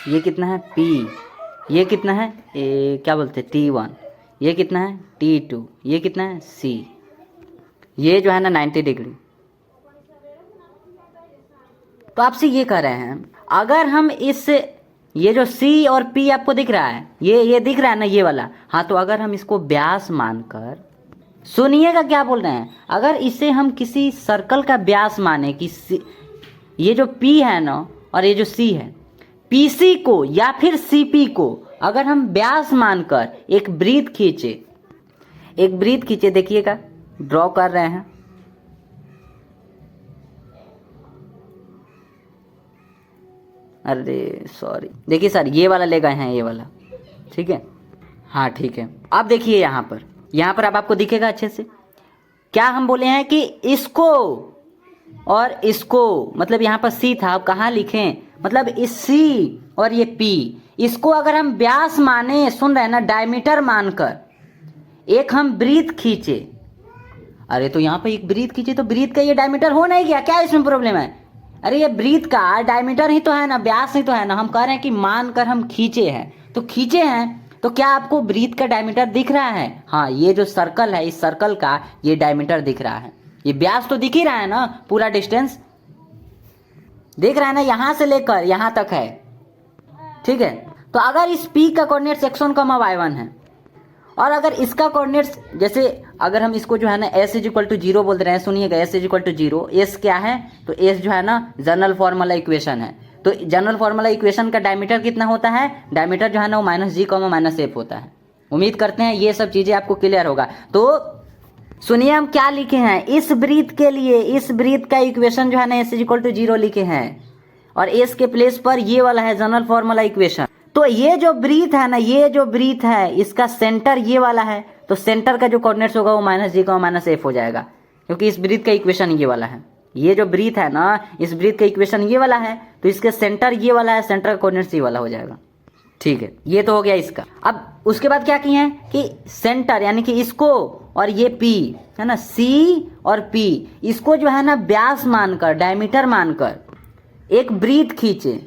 ये कितना है P, ये कितना है क्या बोलते हैं T1, ये कितना है T2, ये कितना है C, ये जो है ना 90 डिग्री। तो आपसे ये कह रहे हैं, अगर हम इस, ये जो C और P आपको दिख रहा है, ये दिख रहा है ना ये वाला, हाँ तो अगर हम इसको व्यास मानकर, सुनिएगा क्या बोल रहे हैं, अगर इसे हम किसी सर्कल का व्यास माने कि ये जो P है ना और ये जो C है, PC को या फिर CP को अगर हम व्यास मानकर एक वृत्त खींचे, एक वृत्त खींचे, देखिएगा ड्रॉ कर रहे हैं, अरे सॉरी, देखिए सर ये वाला ले गए हैं, ये वाला, ठीक है, हाँ ठीक है। अब देखिए यहाँ पर अब आपको दिखेगा अच्छे से, क्या हम बोले हैं कि इसको और इसको, मतलब यहाँ पर C था, अब कहाँ लिखें, मतलब इस C और ये P, इसको अगर हम व्यास माने, सुन रहे हैं ना, डायमीटर मानकर एक हम वृत्त खींचे, अरे तो यहाँ पर एक वृत्त खींचे तो वृत्त का ये डायमीटर हो नहीं गया, क्या इसमें प्रॉब्लम है, अरे ये वृत्त का डायमीटर ही तो है ना, व्यास ही तो है ना, हम कह रहे हैं कि मानकर हम खींचे हैं, तो खींचे हैं तो क्या आपको वृत्त का डायमीटर दिख रहा है, हाँ ये जो सर्कल है, इस सर्कल का ये डायमीटर दिख रहा है, ये व्यास तो दिख ही रहा है ना, पूरा डिस्टेंस दिख रहा है ना, यहां से लेकर यहां तक है, ठीक है। तो अगर इस P का कोऑर्डिनेट्स x1, y1 है, और अगर इसका कोऑर्डिनेट्स, जैसे अगर हम इसको जो है ना s = 0 बोल रहे हैं, सुनिएगा s = 0, s क्या है, तो s जो है ना जनरल फॉर्मूला इक्वेशन है, तो जनरल फॉर्मूला इक्वेशन का डायमीटर कितना होता है, डायमीटर जो है ना वो -g, -f होता है। उम्मीद करते हैं ये सब चीजें आपको क्लियर होगा। तो सुनिए हम क्या लिखे हैं, इस वृत्त के लिए, इस वृत्त का इक्वेशन जो है ना s = 0 लिखे हैं, और s के प्लेस पर ये वाला है जनरल फॉर्मूला इक्वेशन। तो ये जो वृत्त है ना, ये जो वृत्त है, इसका सेंटर ये वाला है, तो सेंटर का जो कोऑर्डिनेट्स होगा वो -g, -f हो जाएगा, क्योंकि इस वृत्त का इक्वेशन ये वाला है, ये जो वृत्त है ना, इस वृत्त का इक्वेशन ये वाला है, तो इसके सेंटर ये वाला है, सेंटर का कोऑर्डिनेट्स ये वाला हो जाएगा, ठीक है। ये तो हो गया इसका। अब उसके बाद क्या किए हैं कि सेंटर, यानी कि इसको और ये P है ना, C और P, इसको जो है ना व्यास मानकर, डायमीटर मानकर एक वृत्त खींचे,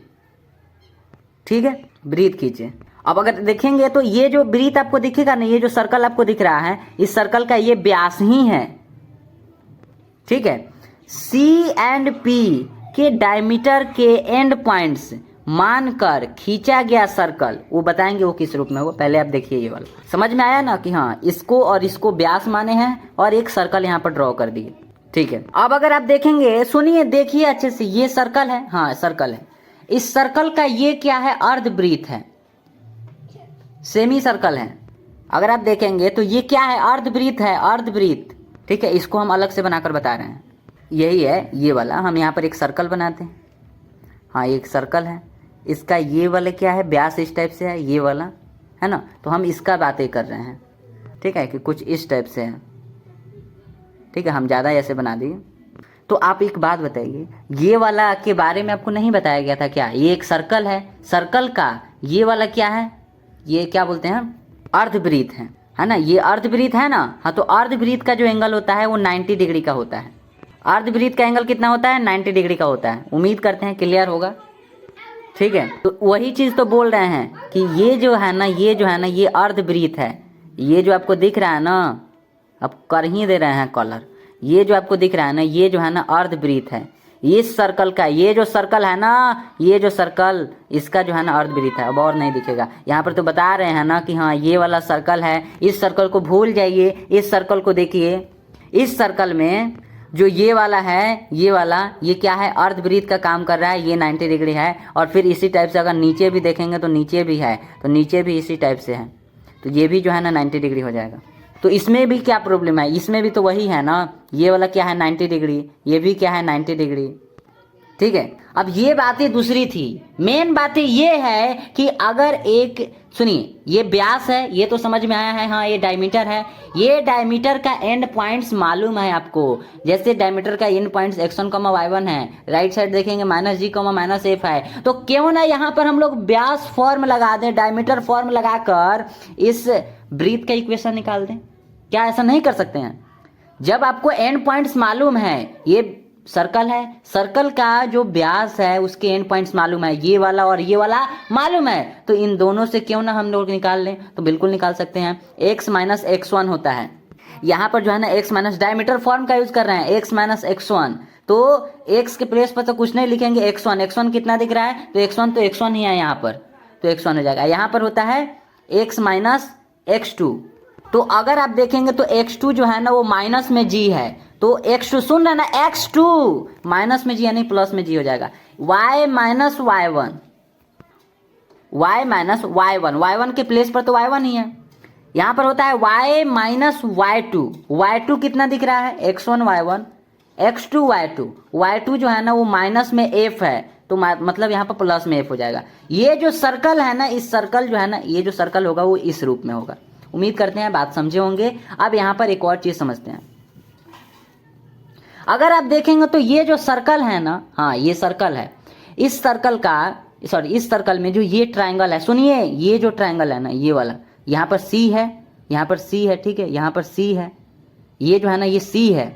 ठीक है, वृत्त खींचे, अब अगर देखेंगे तो ये जो वृत्त आपको दिखेगा ना, ये जो सर्कल आपको दिख रहा है, इस सर्कल का ये व्यास ही है, ठीक है। सी एंड पी के डायमीटर के एंड पॉइंट्स मानकर खींचा गया सर्कल, वो बताएंगे वो किस रूप में होगा। पहले आप देखिए ये वाला, समझ में आया ना कि हाँ इसको और इसको व्यास माने हैं और एक सर्कल यहाँ पर ड्रॉ कर दिए, ठीक है। अब अगर आप देखेंगे, सुनिए देखिए अच्छे से, ये सर्कल है, हाँ सर्कल है। इस सर्कल का ये क्या है, अर्धवृत्त है, सेमी सर्कल है। अगर आप देखेंगे तो ये क्या है, अर्धवृत्त है, अर्धवृत्त, ठीक है। इसको हम अलग से बनाकर बता रहे हैं, यही है ये वाला। हम यहाँ पर एक सर्कल बनाते हैं, हाँ एक सर्कल है, इसका ये वाला क्या है, व्यास इस टाइप से है, ये वाला है ना, तो हम इसका बातें कर रहे हैं, ठीक है, कि कुछ इस टाइप से है, ठीक है। हम ज़्यादा ऐसे बना दिए। तो आप एक बात बताइए, ये वाला के बारे में आपको नहीं बताया गया था क्या, ये एक सर्कल है, सर्कल का ये वाला क्या है, ये क्या बोलते हैं, अर्धवृत्त है ना, ये अर्धवृत्त है ना। हाँ तो अर्धवृत्त का जो एंगल होता है वो 90 डिग्री का होता है। अर्धवृत्त का एंगल कितना होता है, 90 डिग्री का होता है। उम्मीद करते हैं क्लियर होगा, ठीक है। तो वही चीज़ तो बोल रहे हैं कि ये जो है ना, ये जो है ना, ये अर्धवृत्त है। ये जो आपको दिख रहा है ना, अब कर ही दे रहे हैं कलर, ये जो आपको दिख रहा है ना, ये जो है ना अर्धवृत्त है। इस सर्कल का ये जो सर्कल है ना, ये जो सर्कल, इसका जो है ना अर्धवृत्त है। अब और नहीं दिखेगा, यहाँ पर तो बता रहे हैं ना कि हाँ ये वाला सर्कल है। इस सर्कल को भूल जाइए, इस सर्कल को देखिए, इस सर्कल में जो ये वाला है, ये वाला, ये क्या है, अर्धवृत्त का काम कर रहा है, ये 90 डिग्री है। और फिर इसी टाइप से अगर नीचे भी देखेंगे तो नीचे भी है, तो नीचे भी इसी टाइप से है, तो ये भी जो है ना 90 डिग्री हो जाएगा। तो इसमें भी क्या प्रॉब्लम है, इसमें भी तो वही है ना, ये वाला क्या है 90 डिग्री, ये भी क्या है 90 डिग्री, ठीक है। अब ये बातें दूसरी थी, मेन बातें ये है कि अगर एक, सुनिए ये व्यास है, ये तो समझ में आया है, हाँ ये डायमीटर है। ये डायमीटर का एंड पॉइंट्स मालूम है आपको, जैसे डायमीटर का एंड पॉइंट्स x1, y1 है, राइट साइड देखेंगे -g, -f है। तो क्यों ना यहाँ पर हम लोग व्यास फॉर्म लगा दें, डायमीटर फॉर्म लगाकर इस वृत्त का इक्वेशन निकाल दें। क्या ऐसा नहीं कर सकते हैं? जब आपको एंड पॉइंट्स मालूम है, ये सर्कल है, सर्कल का जो व्यास है उसके एंड पॉइंट्स मालूम है, ये वाला और ये वाला मालूम है, तो इन दोनों से क्यों ना हम लोग निकाल लें, तो बिल्कुल निकाल सकते हैं। x - x1 होता है, यहाँ पर जो है ना x- डायमीटर फॉर्म का यूज कर रहे हैं, x - x1, तो x के प्लेस पर तो कुछ नहीं लिखेंगे, x1 कितना दिख रहा है, तो x1 ही है यहाँ पर, तो x1 हो जाएगा। यहाँ पर होता है x - x2, तो अगर आप देखेंगे तो x2 जो है ना वो माइनस में g है, तो x2 सुन रहे ना, x2 माइनस में g यानी प्लस में g हो जाएगा। y - y1, y1 के प्लेस पर तो y1 ही है। यहाँ पर होता है y - y2 कितना दिख रहा है, x1 y1, x2 y2 जो है ना वो माइनस में f है, तो मतलब यहाँ पर प्लस में f हो जाएगा। ये जो सर्कल है ना, इस सर्कल जो है ना, ये जो सर्कल होगा वो इस रूप में होगा। उम्मीद करते हैं बात समझे होंगे। अब यहाँ पर एक और चीज समझते हैं। अगर आप देखेंगे तो ये जो सर्कल है ना, हाँ ये सर्कल है, इस सर्कल का, सॉरी इस सर्कल में जो ये ट्रायंगल है, सुनिए ये जो ट्रायंगल है ना, ये वाला, यहाँ पर C है, यहाँ पर C है, ठीक है, यहाँ पर C है, ये जो है ना ये C है,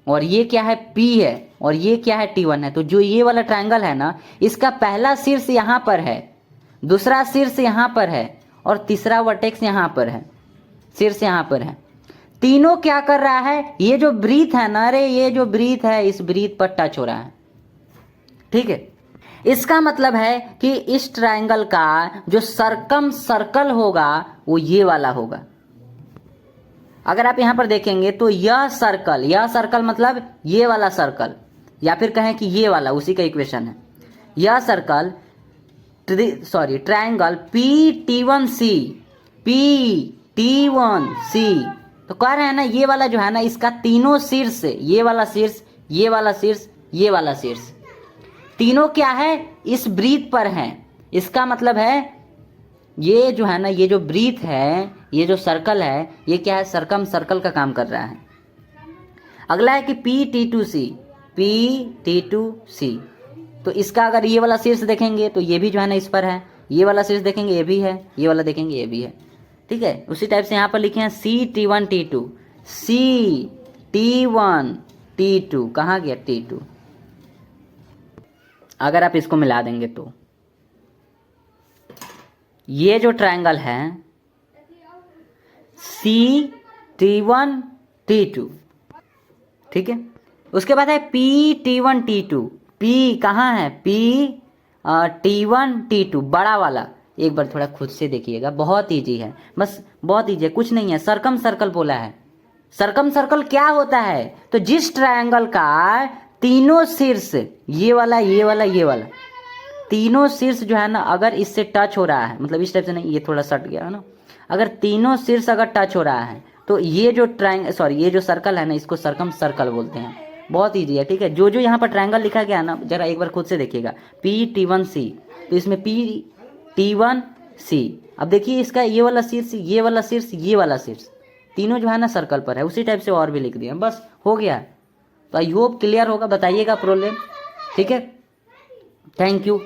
और ये क्या है P है, और ये क्या है T1 है। तो जो ये वाला ट्रायंगल है ना, इसका पहला शीर्ष यहाँ पर है, दूसरा शीर्ष यहाँ पर है, और तीसरा वर्टेक्स यहाँ पर है, शीर्ष यहाँ पर है। तीनों क्या कर रहा है, ये जो वृत्त है ना, अरे ये जो वृत्त है इस वृत्त पर टच हो रहा है, ठीक है। इसका मतलब है कि इस ट्रायंगल का जो सरकम सर्कल होगा वो ये वाला होगा। अगर आप यहां पर देखेंगे तो यह सर्कल मतलब ये वाला सर्कल, या फिर कहें कि ये वाला, उसी का इक्वेशन है। यह सर्कल ट्रायंगल PT1C, तो कह रहे हैं ना ये वाला जो है ना, इसका तीनों शीर्ष, ये वाला शीर्ष, ये वाला शीर्ष, ये वाला शीर्ष, तीनों क्या है, इस वृत्त पर है। इसका मतलब है ये जो है ना, ये जो वृत्त है, ये जो सर्कल है, ये क्या है, सरकम सर्कल का काम कर रहा है। अगला है कि PT2C, तो इसका अगर ये वाला शीर्ष देखेंगे तो ये भी जो है ना इस पर है, ये वाला शीर्ष देखेंगे ये भी है, ये वाला देखेंगे ये भी है, ठीक है। उसी टाइप से यहाँ पर लिखे हैं CT1T2, कहाँ गया T2, अगर आप इसको मिला देंगे तो ये जो ट्रायंगल है CT1T2, ठीक है। उसके बाद है PT1T2। P कहाँ है? T1T2 बड़ा वाला। एक बार थोड़ा खुद से देखिएगा, बहुत ईजी है, बस बहुत ईजी है, कुछ नहीं है। सर्कम सर्कल बोला है। सर्कम सर्कल क्या होता है? तो जिस ट्रायंगल का तीनों शीर्ष, ये वाला ये वाला ये वाला, तीनों शीर्ष जो है ना अगर इससे टच हो रहा है, मतलब इस टाइप से नहीं, ये थोड़ा सट गया है ना, अगर तीनों शीर्ष अगर टच हो रहा है तो ये जो ये जो सर्कल है ना, इसको सर्कम सर्कल बोलते हैं। बहुत ईजी है, ठीक है। जो जो यहाँ पर ट्रायंगल लिखा गया है ना, जरा एक बार खुद से देखिएगा। PT1C, तो इसमें PT1C। अब देखिए इसका ये वाला शीर्ष, ये वाला शीर्ष, ये वाला शीर्ष, तीनों जो है ना सर्कल पर है। उसी टाइप से और भी लिख दिया, बस हो गया। तो आई होप क्लियर होगा, बताइएगा प्रॉब्लम, ठीक है। Thank you.